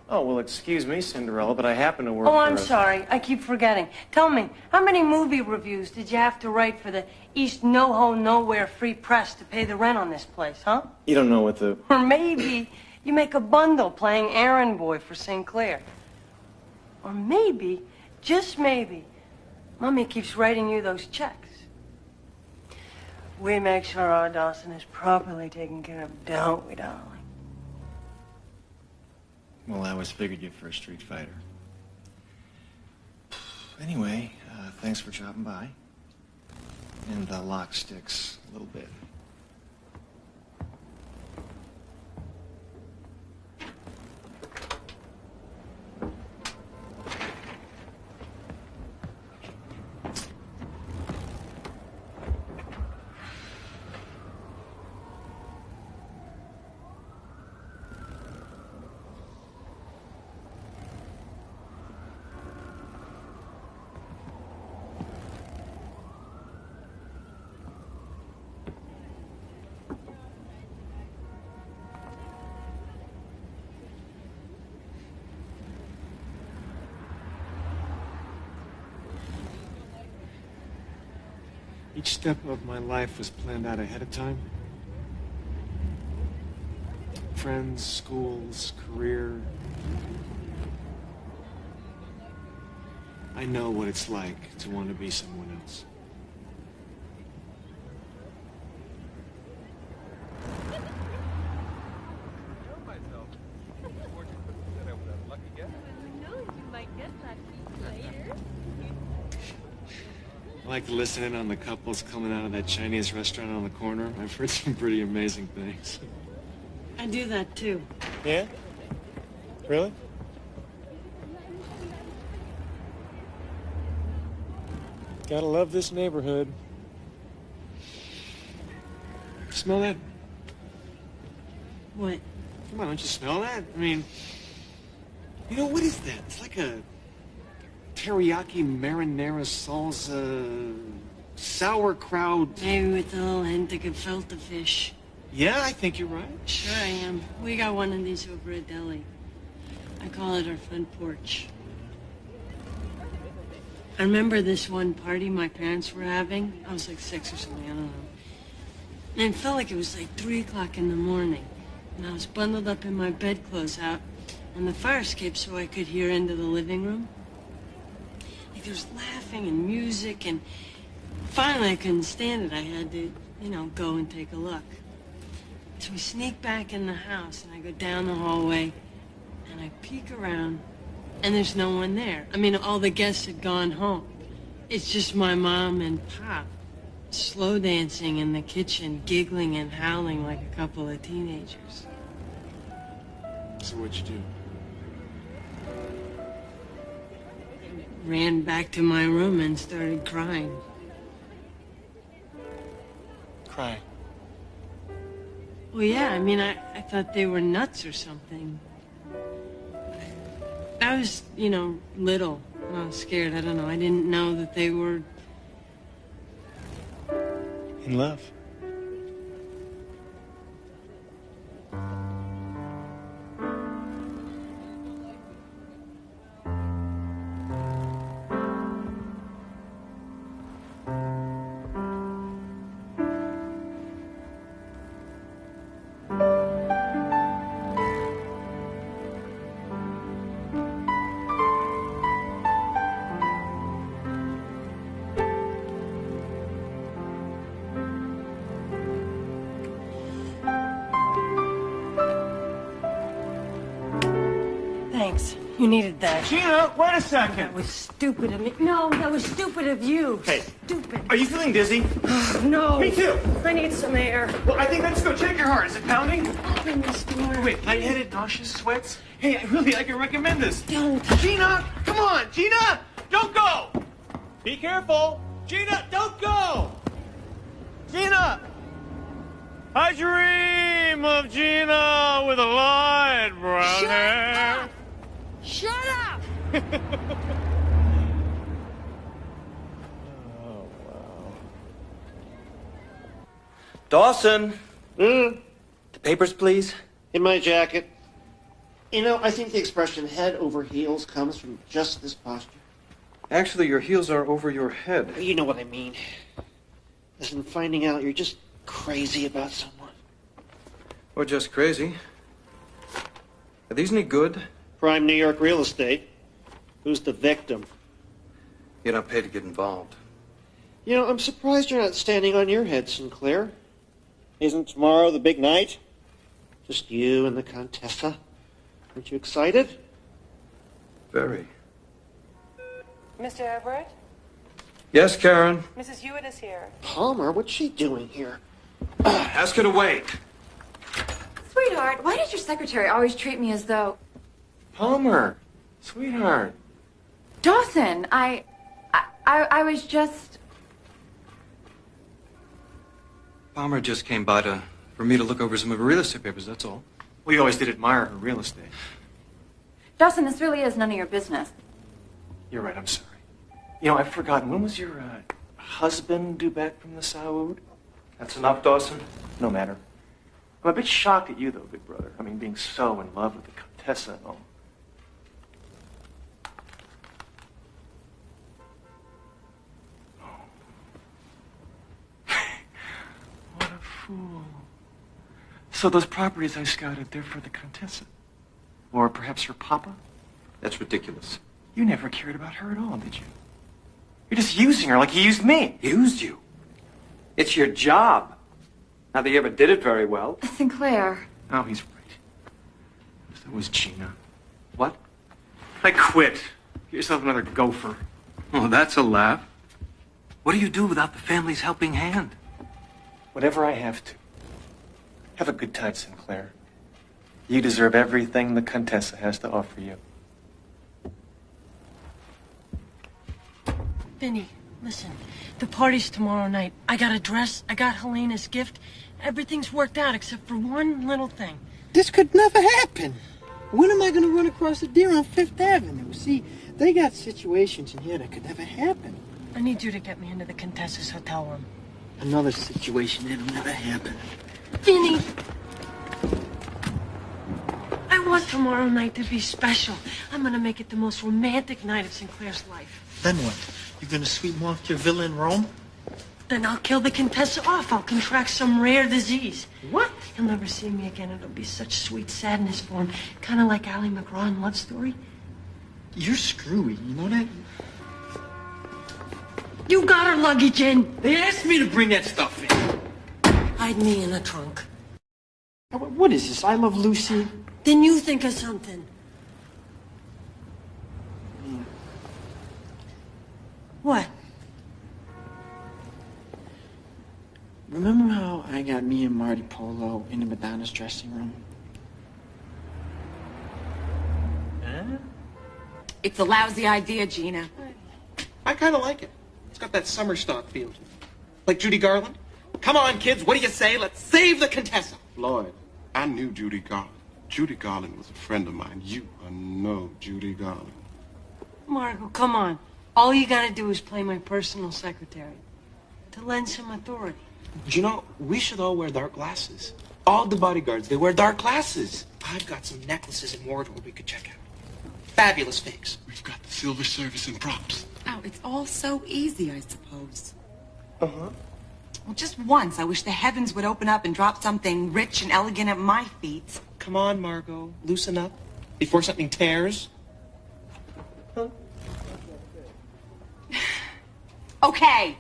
Oh, well, excuse me, Cinderella, but I happen to work Oh, for I'm sorry. I keep forgetting. Tell me, how many movie reviews did you have to write for the East No-Ho-Nowhere Free Press to pay the rent on this place, huh? You don't know what the... Or maybe you make a bundle playing errand boy for Sinclair. Or maybe, just maybe, Mommy keeps writing you those checks. We make sure our Dawson is properly taken care of, don't we, darling? Well, I always figured you for a street fighter. Anyway, thanks for dropping by. And the lock sticks a little bit. Each step of my life was planned out ahead of time. Friends, schools, career. I know what it's like to want to be someone else. I like to listen in on the couples coming out of that Chinese restaurant on the corner. I've heard some pretty amazing things. I do that too. Yeah? Really? Gotta love this neighborhood. Smell that? What? Come on, don't you smell that? I mean, you know, what is that? It's like a teriyaki marinara salsa sauerkraut. Maybe with a little hint of gefilte fish. Yeah, I think you're right. Sure I am. We got one of these over at deli. I call it our front porch. I remember this one party my parents were having. I was like 6 or something, I don't know. And it felt like it was like 3 o'clock in the morning. And I was bundled up in my bedclothes out on the fire escape so I could hear into the living room. Like there was laughing and music, and finally I couldn't stand it. I had to, go and take a look. So we sneak back in the house, and I go down the hallway, and I peek around, and there's no one there. I mean, all the guests had gone home. It's just my mom and Pop, slow dancing in the kitchen, giggling and howling like a couple of teenagers. So what'd you do? Ran back to my room and started crying. Crying? Well, yeah, I mean, I thought they were nuts or something. I was, little. And I was scared. I don't know. I didn't know that they were... in love. Thanks. You needed that. Gina, wait a second. That was stupid of me. No, that was stupid of you. Hey. Stupid. Are you feeling dizzy? No. Me too. I need some air. Well, I think let's go check your heart. Is it pounding? Open this door. Wait, lightheaded, nauseous, sweats? Hey, I can recommend this. Don't. Gina, come on, Gina, don't go. Be careful. Gina, don't go. Gina. I dream of Gina with a light brown hair. Shut up! Oh, wow. Dawson. The papers, please. In my jacket. I think the expression head over heels comes from just this posture. Actually, your heels are over your head. You know what I mean. Listen, finding out you're just crazy about someone. Or just crazy. Are these any good? Prime New York real estate. Who's the victim? You're not paid to get involved. I'm surprised you're not standing on your head, Sinclair. Isn't tomorrow the big night? Just you and the Condessa. Aren't you excited? Very. Mr. Everett? Yes, Karen? Mrs. Hewitt is here. Palmer, what's she doing here? Ask her to wait. Sweetheart, why does your secretary always treat me as though... Palmer, sweetheart. Dawson, I was just... Palmer just came by for me to look over some of her real estate papers, that's all. We always did admire her real estate. Dawson, this really is none of your business. You're right, I'm sorry. I've forgotten. When was your husband due back from the Saud? That's enough, Dawson? No matter. I'm a bit shocked at you, though, big brother. I mean, being so in love with the Condessa and all. What a fool. So those properties I scouted, they're for the Condessa? Or perhaps her papa? That's ridiculous. You never cared about her at all, did you? You're just using her like he used me. Used you? It's your job. Not that you ever did it very well. Sinclair. Oh, he's right. So was Gina. What? I quit. Get yourself another gopher. Oh, that's a laugh. What do you do without the family's helping hand? Whatever I have to. Have a good time, Sinclair. You deserve everything the Condessa has to offer you. Vinny, listen. The party's tomorrow night. I got a dress. I got Helena's gift. Everything's worked out except for one little thing. This could never happen. When am I going to run across a deer on Fifth Avenue? See, they got situations in here that could never happen. I need you to get me into the Condessa's hotel room. Another situation that'll never happen. Vinny! I want tomorrow night to be special. I'm gonna make it the most romantic night of Sinclair's life. Then what? You're going to sweep him off to your villa in Rome? Then I'll kill the Condessa off. I'll contract some rare disease. What? He'll never see me again. It'll be such sweet sadness for him. Kind of like Ally McGraw in Love Story. You're screwy, you know that? You got her luggage in. They asked me to bring that stuff in. Hide me in a trunk. What is this, I Love Lucy? Then you think of something. What? Remember how I got me and Marty Polo into Madonna's dressing room? It's a lousy idea, Gina. I kind of like it. It's got that summer stock feel. Like Judy Garland. Come on, kids, what do you say? Let's save the Condessa. Lloyd, I knew Judy Garland. Judy Garland was a friend of mine. You are no Judy Garland. Margot, come on. All you gotta do is play my personal secretary. To lend some authority. You know, we should all wear dark glasses. All the bodyguards, they wear dark glasses. I've got some necklaces and wardrobe we could check out. Fabulous fakes. We've got the silver service and props. Oh, it's all so easy, I suppose. Uh-huh. Well, just once, I wish the heavens would open up and drop something rich and elegant at my feet. Come on, Margot. Loosen up. Before something tears. Huh? Okay.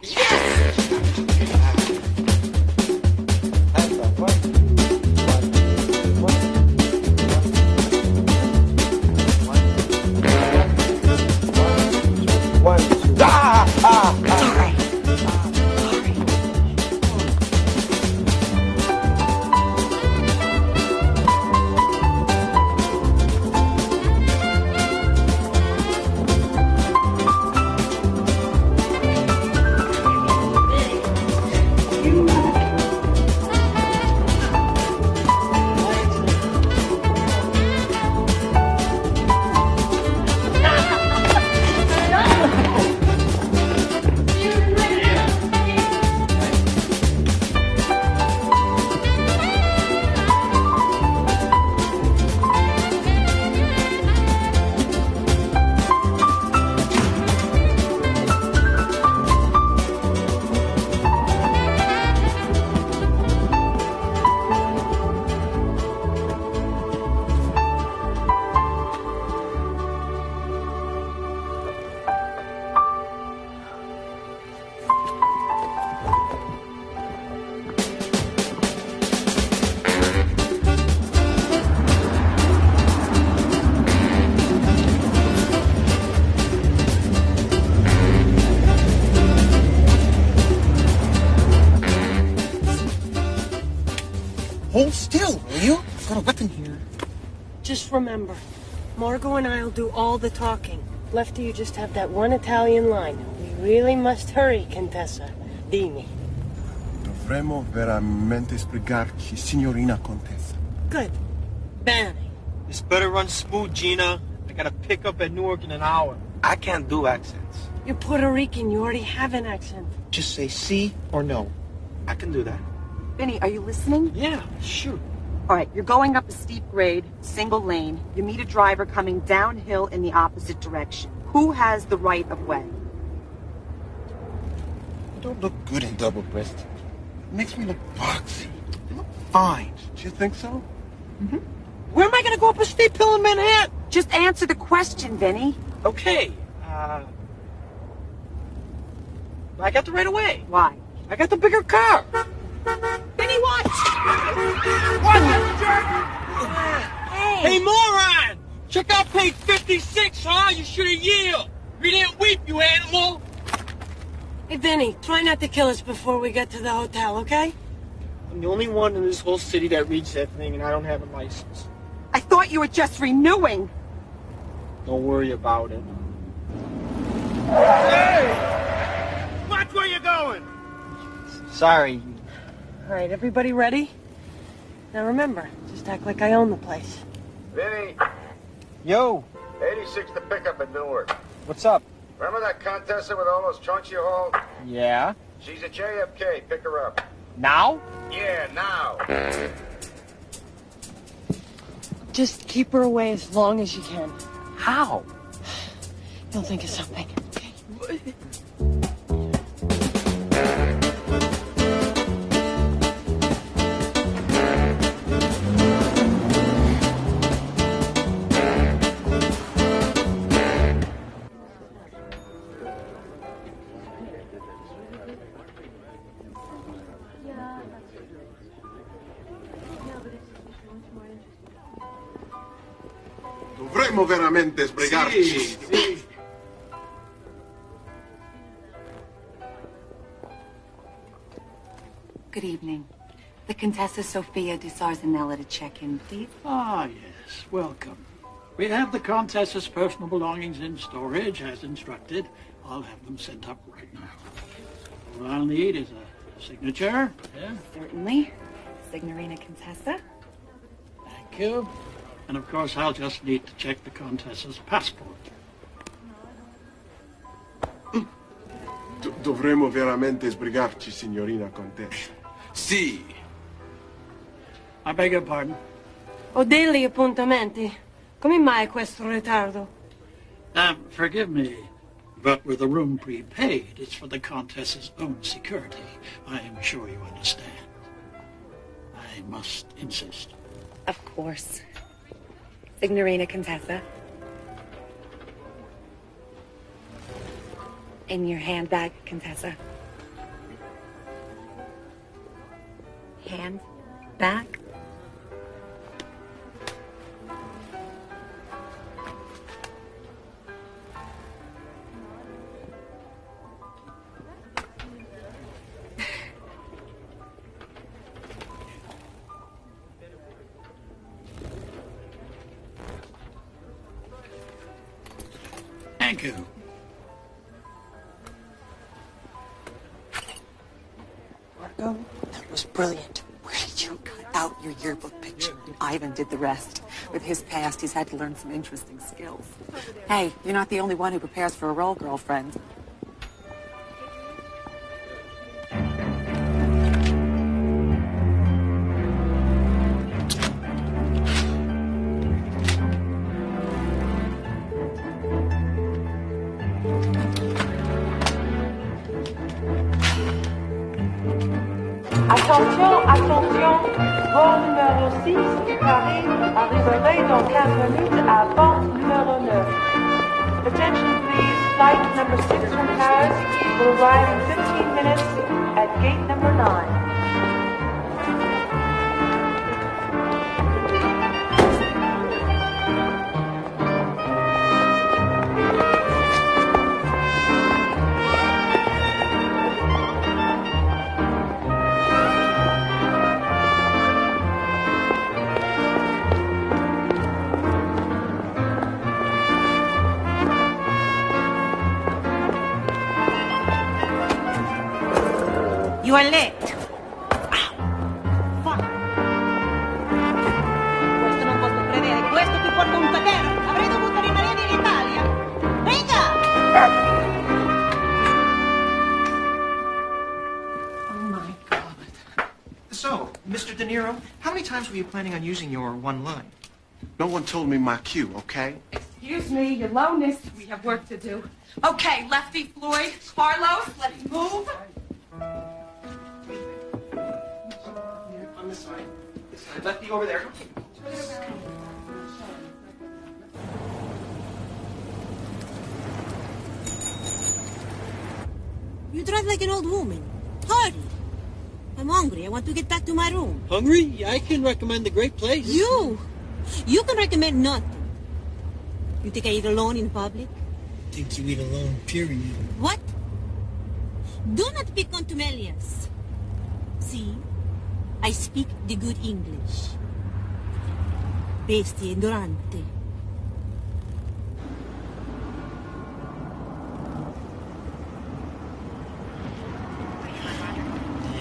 Hold still, will you? I've got a weapon here. Just remember, Margot and I'll do all the talking. Lefty, you just have that one Italian line. We really must hurry, Contessa. Dimmi. Dovremmo veramente sbrigarci, signorina Contessa. Good. Bene. This better run smooth, Gina. I got to pick up at Newark in an hour. I can't do accents. You're Puerto Rican. You already have an accent. Just say sí or no. I can do that. Vinny, are you listening? Yeah, shoot. All right, you're going up a steep grade, single lane. You meet a driver coming downhill in the opposite direction. Who has the right of way? You don't look good in double-breasted. It makes me look boxy. You look fine. Do you think so? Mm-hmm. Where am I going to go up a steep hill in Manhattan? Just answer the question, Vinny. Okay. I got the right of way. Why? I got the bigger car. Vinny, what? What? Hey, moron! Check out page 56, huh? You should have yelled. You didn't weep, you animal. Hey, Vinny, try not to kill us before we get to the hotel, okay? I'm the only one in this whole city that reads that thing, and I don't have a license. I thought you were just renewing. Don't worry about it. Hey! Watch where you're going! Sorry. All right, everybody ready? Now remember, just act like I own the place. Vinny, Yo, 86 to pick up at Newark. what's up? Remember that Condessa with all those trunks you hauled? Yeah? She's at JFK. Pick her up. Now? Yeah, now. Just keep her away as long as you can. How? You'll think of something. Dovremmo veramente sbrigarci. Sì. Good evening. The Contessa Sofia di Sarzanella to check in, please. Ah, yes. Welcome. We have the Contessa's personal belongings in storage, as instructed. I'll have them sent up right now. All I'll need is a signature. Yeah. Certainly. Signorina Contessa. Thank you. And of course, I'll just need to check the Contessa's passport. Dovremmo veramente sbrigarci, signorina Contessa. Sì. I beg your pardon. Ho degli appuntamenti. Come mai questo ritardo? Forgive me, but with a room prepaid, it's for the Contessa's own security. I am sure you understand. I must insist. Of course. Signorina Contessa. In your handbag, Contessa. Hand back. Thank you. Margot, that was brilliant. Where did you cut out your yearbook picture? Ivan did the rest. With his past, he's had to learn some interesting skills. Hey, you're not the only one who prepares for a role, girlfriend. Attention, attention, vol numéro 6 Paris arriverait dans 15 minutes à port numéro 9. Attention please, flight number 6 from Paris will arrive in 15 minutes at gate number 9. You are late. Questo non posso credere. Questo ti porta un tacher. Avrei dovuto rimanere in Italia. Venga! Oh, my God. So, Mr. De Niro, how many times were you planning on using your one line? No one told me my cue, okay? Excuse me, your lowness. We have work to do. Okay, Lefty, Floyd, Carlos, let's move. On this side. This side. Lefty over there. You drive like an old woman. Hurry. I'm hungry. I want to get back to my room. Hungry? I can recommend a great place. You can recommend nothing. You think I eat alone in public? Think you eat alone, period. What? Do not be contumelious. See, I speak the good English. Bestia ignorante.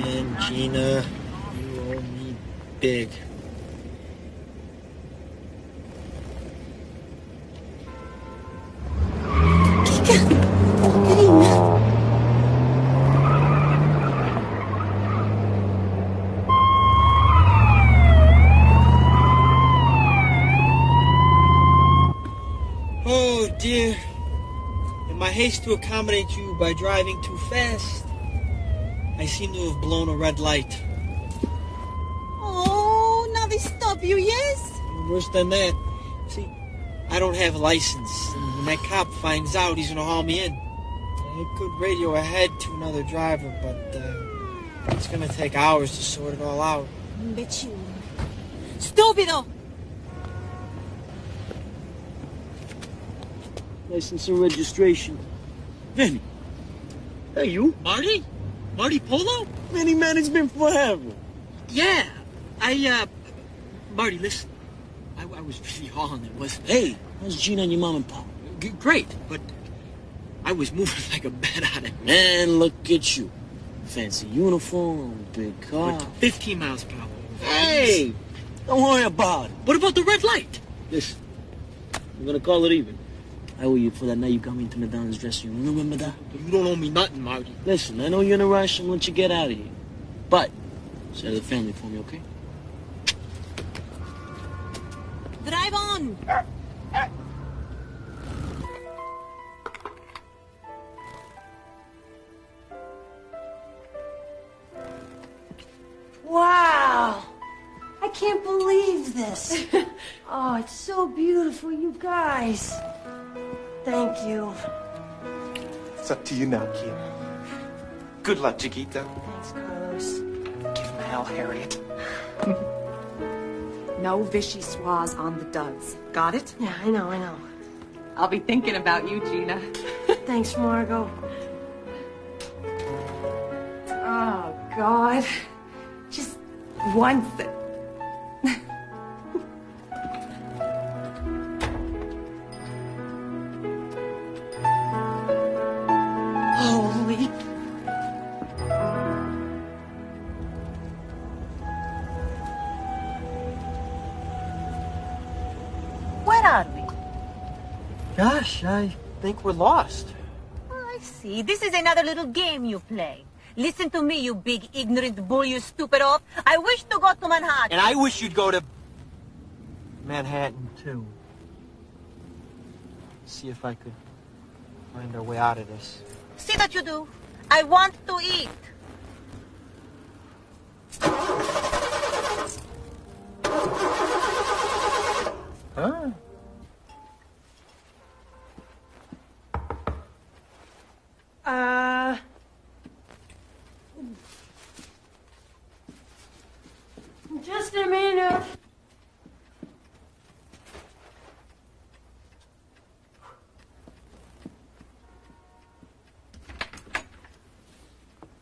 And Gina, you owe me big. Oh dear. In my haste to accommodate you by driving too fast, I seem to have blown a red light. Oh, now they stop you, yes? Worse than that. See, I don't have a license, and when that cop finds out, he's gonna haul me in. I could radio ahead to another driver, but it's gonna take hours to sort it all out. Imbecile. Stupido! License and registration. Vinny. Hey, you? Marty? Marty Polo? Vinny, man, it's been forever. Yeah. Marty, listen. I was really hauling it, wasn't I? Hey, how's Gina and your mom and pop? Great, but I was moving like a bat out of... Man, look at you. Fancy uniform, big car. But 15 miles per hour. Hey, don't worry about it. What about the red light? Listen, I'm gonna call it even. I owe you for that night you got me into Madonna's dressing room. Remember that? You don't owe me nothing, Marty. Listen, I know you're in a rush. I'm gonna let you get out of here. But, say to the family for me, okay? Drive on! Wow! I can't believe this. Oh, it's so beautiful, you guys. Thank you. It's up to you now, Gina. Good luck, Chiquita. Thanks, Carlos. Give him hell, Harriet. No vichyssoise on the duds. Got it? Yeah, I know. I'll be thinking about you, Gina. Thanks, Margot. Oh, God. Just once. Holy. Where are we? Gosh, I think we're lost. I see. This is another little game you play. Listen to me, you big ignorant bull, you stupid oaf. I wish to go to Manhattan. And I wish you'd go to Manhattan, too. See if I could find our way out of this. See what you do. I want to eat. Huh? Just a minute.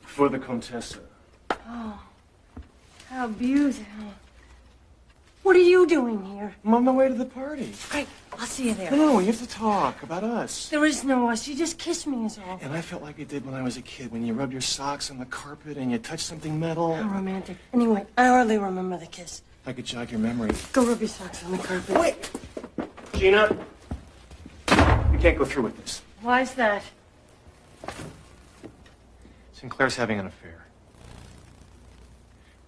For the Condessa. Oh, how beautiful. What are you doing here? I'm on my way to the party. Great, I'll see you there. No, we have to talk about us. There is no us. You just kissed me is all. And I felt like I did when I was a kid, when you rubbed your socks on the carpet and you touched something metal. How romantic. Anyway, I hardly remember the kiss. I could jog your memory. Go rub your socks on the carpet. Wait! Gina, you can't go through with this. Why's that? Sinclair's having an affair.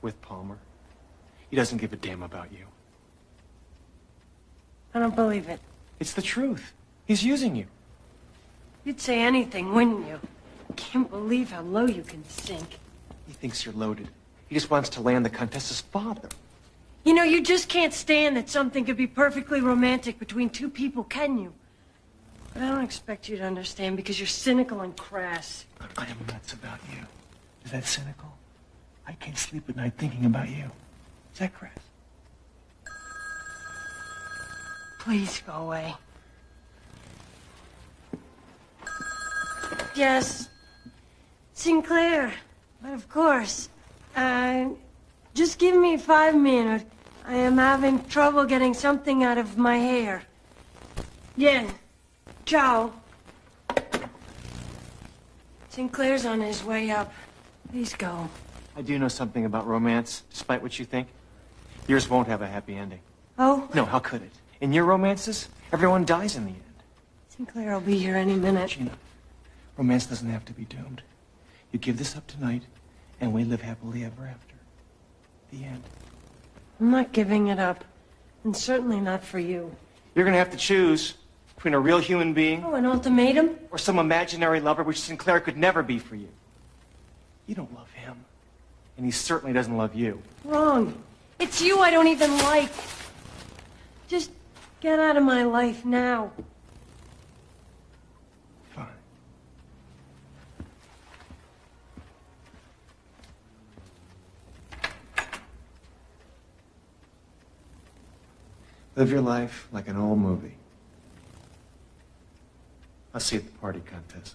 With Palmer. He doesn't give a damn about you. I don't believe it. It's the truth. He's using you. You'd say anything, wouldn't you? Can't believe how low you can sink. He thinks you're loaded. He just wants to land the Contessa's father. You know, you just can't stand that something could be perfectly romantic between two people, can you? But I don't expect you to understand because you're cynical and crass. I am nuts about you. Is that cynical? I can't sleep at night thinking about you. Is that crass? Please go away. Yes. Is Sinclair. But of course. Just give me 5 minutes. I am having trouble getting something out of my hair. Yeah. Ciao. Sinclair's on his way up. Please go. I do know something about romance, despite what you think. Yours won't have a happy ending. Oh? No, how could it? In your romances, everyone dies in the end. Sinclair will be here any minute. Gina, romance doesn't have to be doomed. You give this up tonight, and we live happily ever after. The end. I'm not giving it up. And certainly not for you. You're gonna have to choose between a real human being... Oh, an ultimatum? ...or some imaginary lover which Sinclair could never be for you. You don't love him. And he certainly doesn't love you. Wrong. It's you I don't even like. Just get out of my life now. Fine. Live your life like an old movie. I'll see you at the party, Condessa.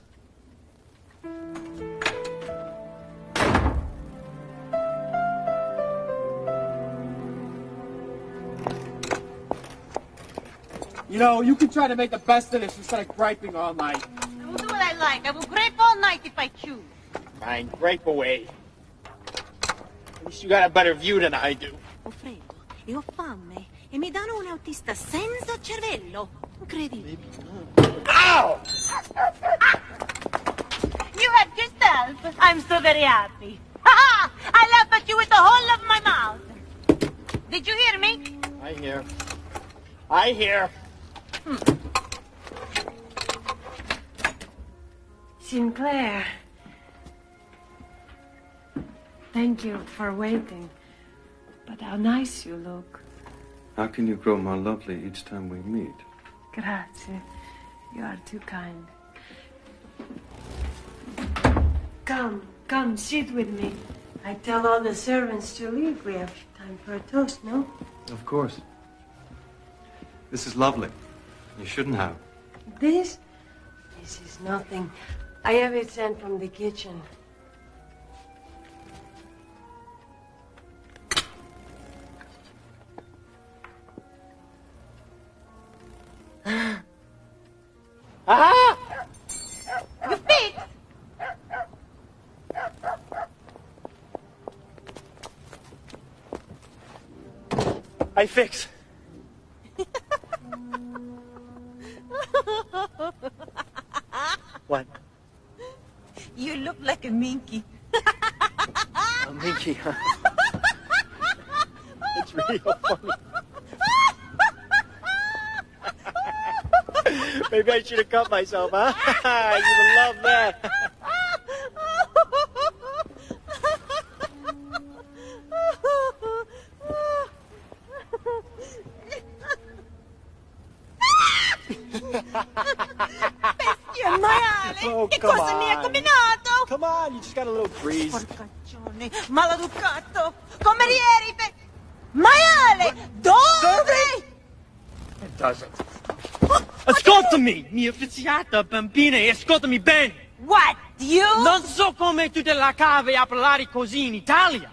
You know, you can try to make the best of this instead of griping all night. I will do what I like. I will gripe all night if I choose. Fine, gripe away. At least you got a better view than I do. Ho freddo e ho fame e mi danno un autista senza cervello. Incredibile. Ow! You had yourself. I'm so very happy. Ha! I laughed at you with the whole of my mouth. Did you hear me? I hear. I hear. Sinclair. Thank you for waiting. But how nice you look. How can you grow more lovely each time we meet? Grazie. You are too kind. Come, sit with me. I tell all the servants to leave. We have time for a toast, no? Of course. This is lovely. You shouldn't have. This? This is nothing. I have it sent from the kitchen. Aha! You fix! I fix. What? You look like a minky. A minky, huh? It's real funny. Maybe I should have cut myself, huh? You'd have loved that. Bestia maiale! Oh, che come cosa mi hai on. combinato? Come on, you just got a little breeze. Porcaccione, maleducato! Come ieri, maiale! Dove? It doesn't. Ascoltami, mia affiziata bambina, e ascoltami bene. What, you? Non so come tu te la cavi a parlare così in Italia,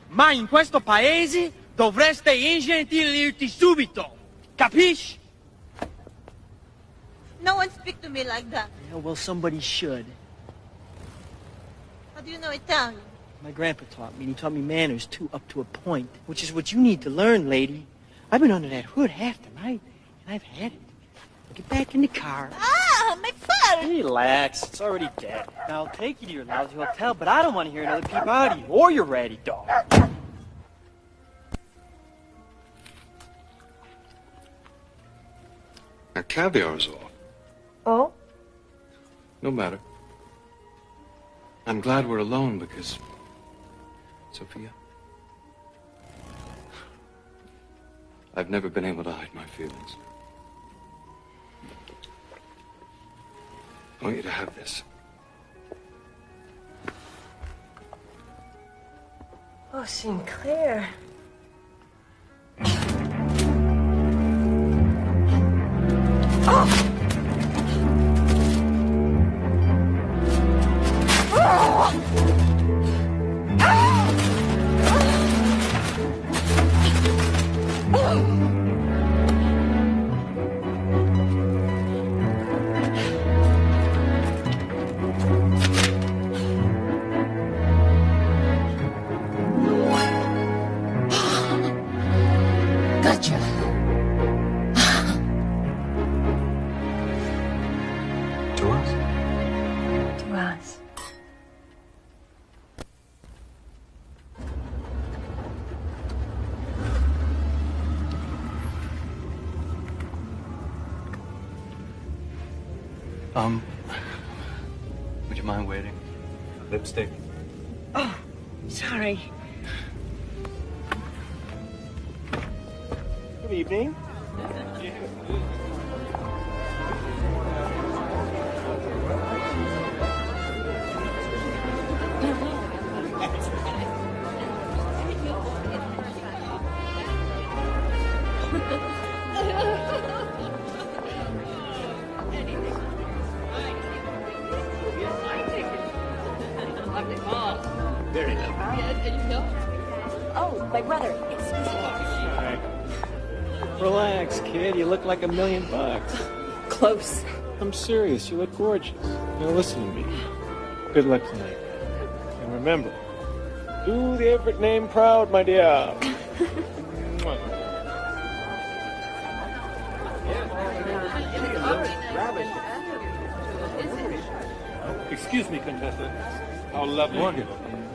ma in questo paese dovreste ingentilirti subito. Capisci? No one speak to me like that. Yeah, well, somebody should. How do you know Italian? My grandpa taught me, and he taught me manners, too, up to a point, which is what you need to learn, lady. I've been under that hood half the night, and I've had it. Get back in the car. Ah, my foot! Relax, it's already dead. Now, I'll take you to your lousy hotel, but I don't want to hear another peep out of you, or your ratty dog. Our caviar's off. Oh? No matter. I'm glad we're alone because... Sophia? I've never been able to hide my feelings. I want you to have this. Oh, Sinclair. Oh! Would you mind waiting? Lipstick? Oh, sorry. Good evening. Very lovely. Oh, my brother. Excuse me. Relax, kid. You look like $1 million. Close. I'm serious. You look gorgeous. Now listen to me. Good luck tonight. And remember, do the Everett name proud, my dear. Excuse me, Condessa. How lovely. Morgan.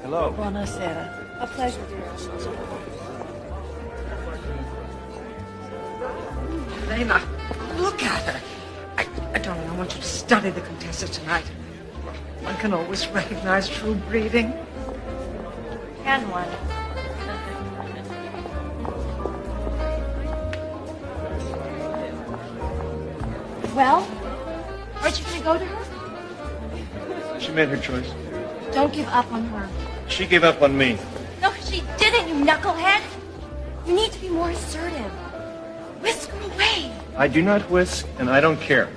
Hello. Buonasera. A pleasure, dear. Elena, look at her. Darling, I want you to study the Condessa tonight. One can always recognize true breeding. Can one? Well, aren't you going to go to her? She made her choice. Don't give up on her. She gave up on me. No, she didn't, you knucklehead. You need to be more assertive. Whisk her away. I do not whisk, and I don't care.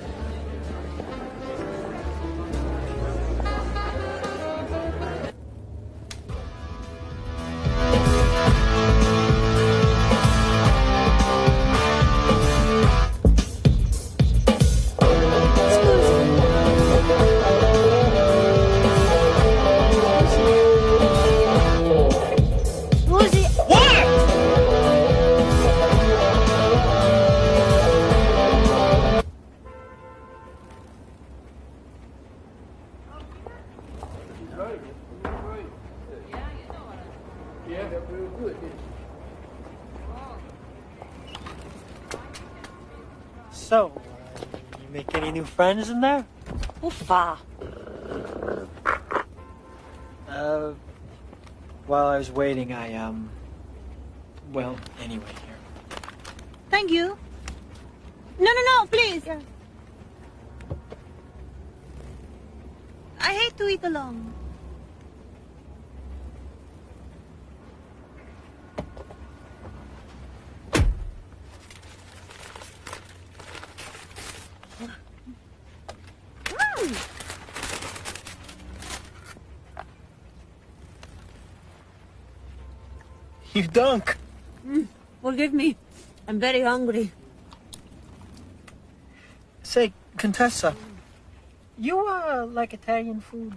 So, you make any new friends in there? Uffa. While I was waiting, well, anyway, here. Thank you. No, please. I hate to eat alone. You dunk. Forgive me. I'm very hungry. Say, Contessa, you, like Italian food?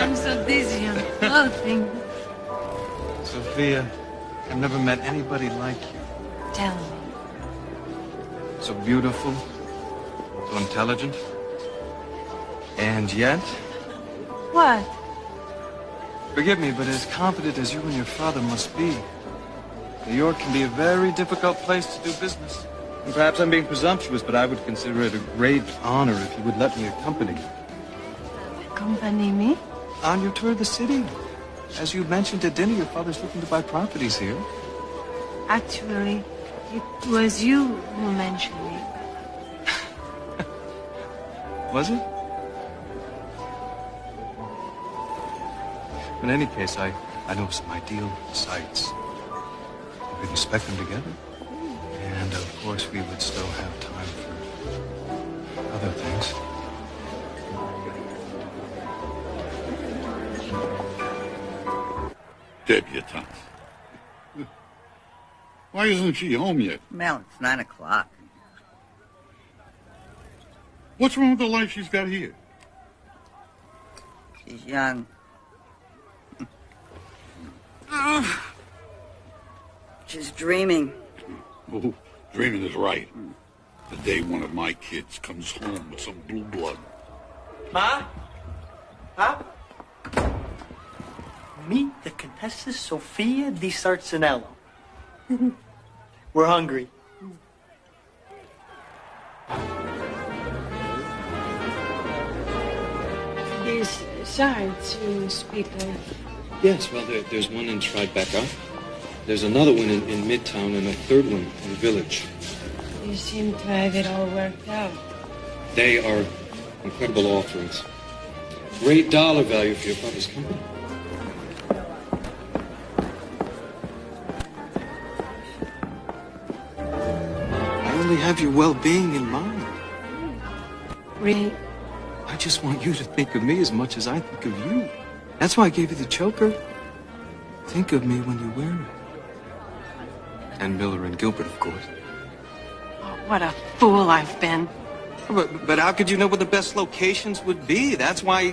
I'm so dizzy on floating. Sophia, I've never met anybody like you. Tell me. So beautiful, so intelligent, and yet, What? forgive me, but as confident as you and your father must be, New York can be a very difficult place to do business. And perhaps I'm being presumptuous, but I would consider it a great honor if you would let me accompany you. Accompany me? On your tour of the city. As you mentioned at dinner, your father's looking to buy properties here. Actually, it was you who mentioned me. Was it? In any case, I know some ideal sites. We could inspect them together. And, of course, we would still have time for other things. Debutante. Why isn't she home yet? Mel, it's 9 o'clock. What's wrong with the life she's got here? She's young. She's dreaming. Oh, dreaming is right. The day one of my kids comes home with some blue blood. Ma? Huh? Meet the Condessa Sofia di Sarcinello. We're hungry. Sorry to speak of. Yes, well, there's one in Tribeca. There's another one in Midtown and a third one in the Village. You seem to have it all worked out. They are incredible offerings. Great dollar value for your father's company. I only have your well-being in mind. Really? I just want you to think of me as much as I think of you. That's why I gave you the choker. Think of me when you wear it. And Miller and Gilbert, of course. Oh, what a fool I've been. But how could you know what the best locations would be? That's why...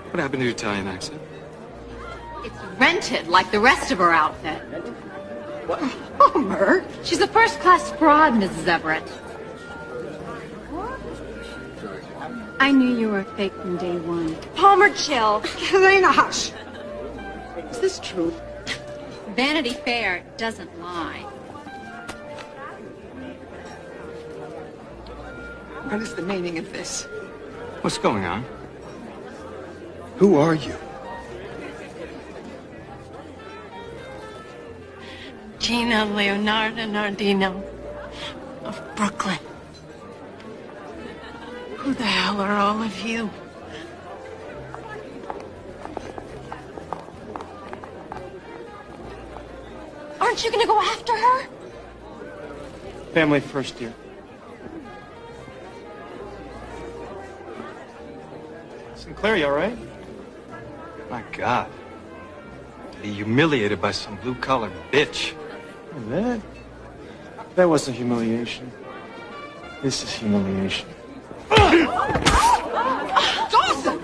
What happened to your Italian accent? It's rented like the rest of her outfit. What? Homer! She's a first-class fraud, Mrs. Everett. I knew you were fake from day one. Palmer, chill. Helena, hush. Is this true? Vanity Fair doesn't lie. What is the meaning of this? What's going on? Who are you? Gina Leonarda Nardino of Brooklyn. Who the hell are all of you? Aren't you gonna go after her? Family first, dear. Sinclair, you all right? My God. To be humiliated by some blue-collar bitch. That wasn't humiliation. This is humiliation. Dawson!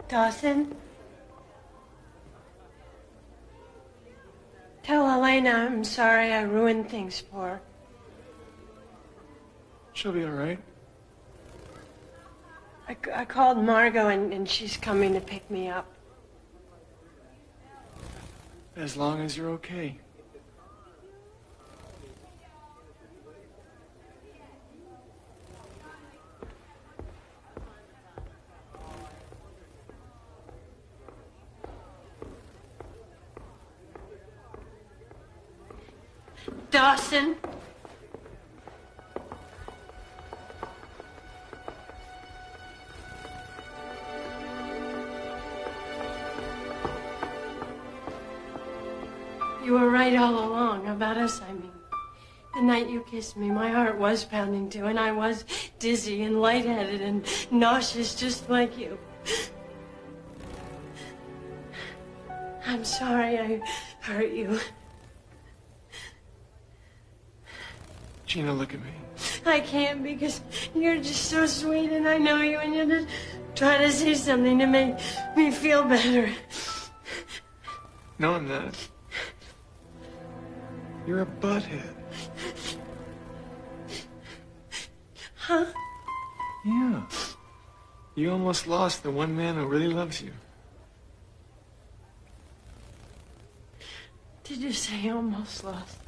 Dawson? Tell Helena I'm sorry I ruined things for her. She'll be all right. I called Margot and she's coming to pick me up. As long as you're okay. Dawson? You were right all along about us, I mean. The night you kissed me, my heart was pounding too, and I was dizzy and lightheaded and nauseous just like you. I'm sorry I hurt you. Gina, look at me. I can't because you're just so sweet and I know you and you're just trying to say something to make me feel better. No, I'm not. You're a butthead. Huh? Yeah. You almost lost the one man who really loves you. Did you say almost lost?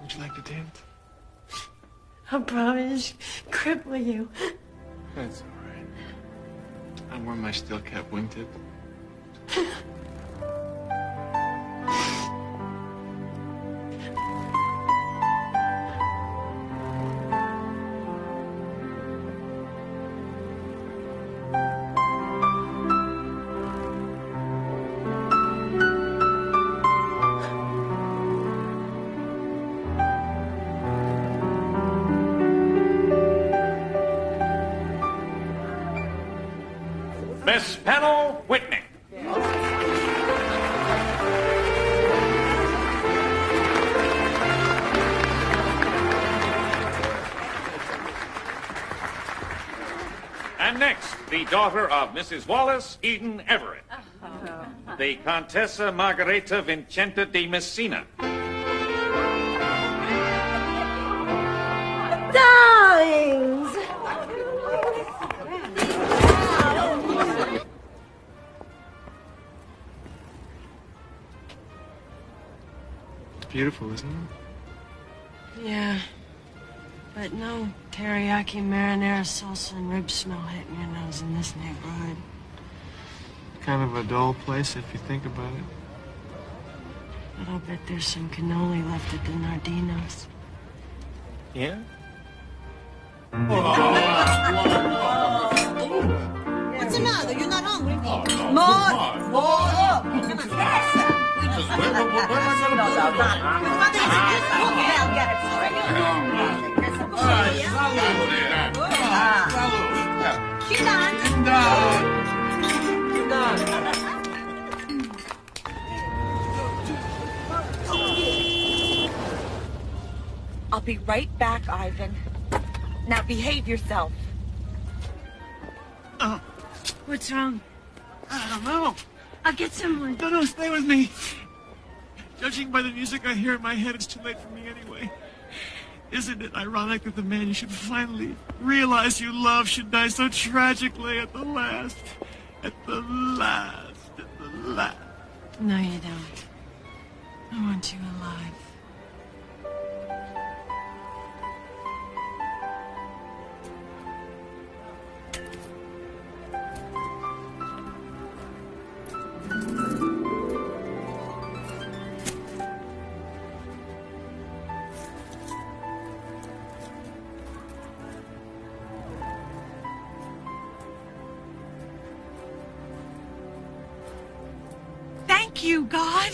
Would you like to dance? I'll probably just cripple you. That's all right. I wore my steel cap wingtip. Miss Panel, next, the daughter of Mrs. Wallace Eden Everett, the Condessa Margareta Vincenta de Messina. Darlings! It's beautiful, isn't it? Yeah. But no teriyaki, marinara, salsa, and rib smell hitting your nose in this neighborhood. Kind of a dull place if you think about it. But I'll bet there's some cannoli left at the Nardinos. Yeah? What's the matter? You're not hungry? More! Come on, I'll be right back, Ivan. Now behave yourself. Oh, What's wrong? I don't know. I'll get someone. No, stay with me. Judging by the music I hear in my head, it's too late for me anyway. Isn't it ironic that the man you should finally realize you love should die so tragically at the last? At the last. No, you don't. I want you alive. Thank you, God.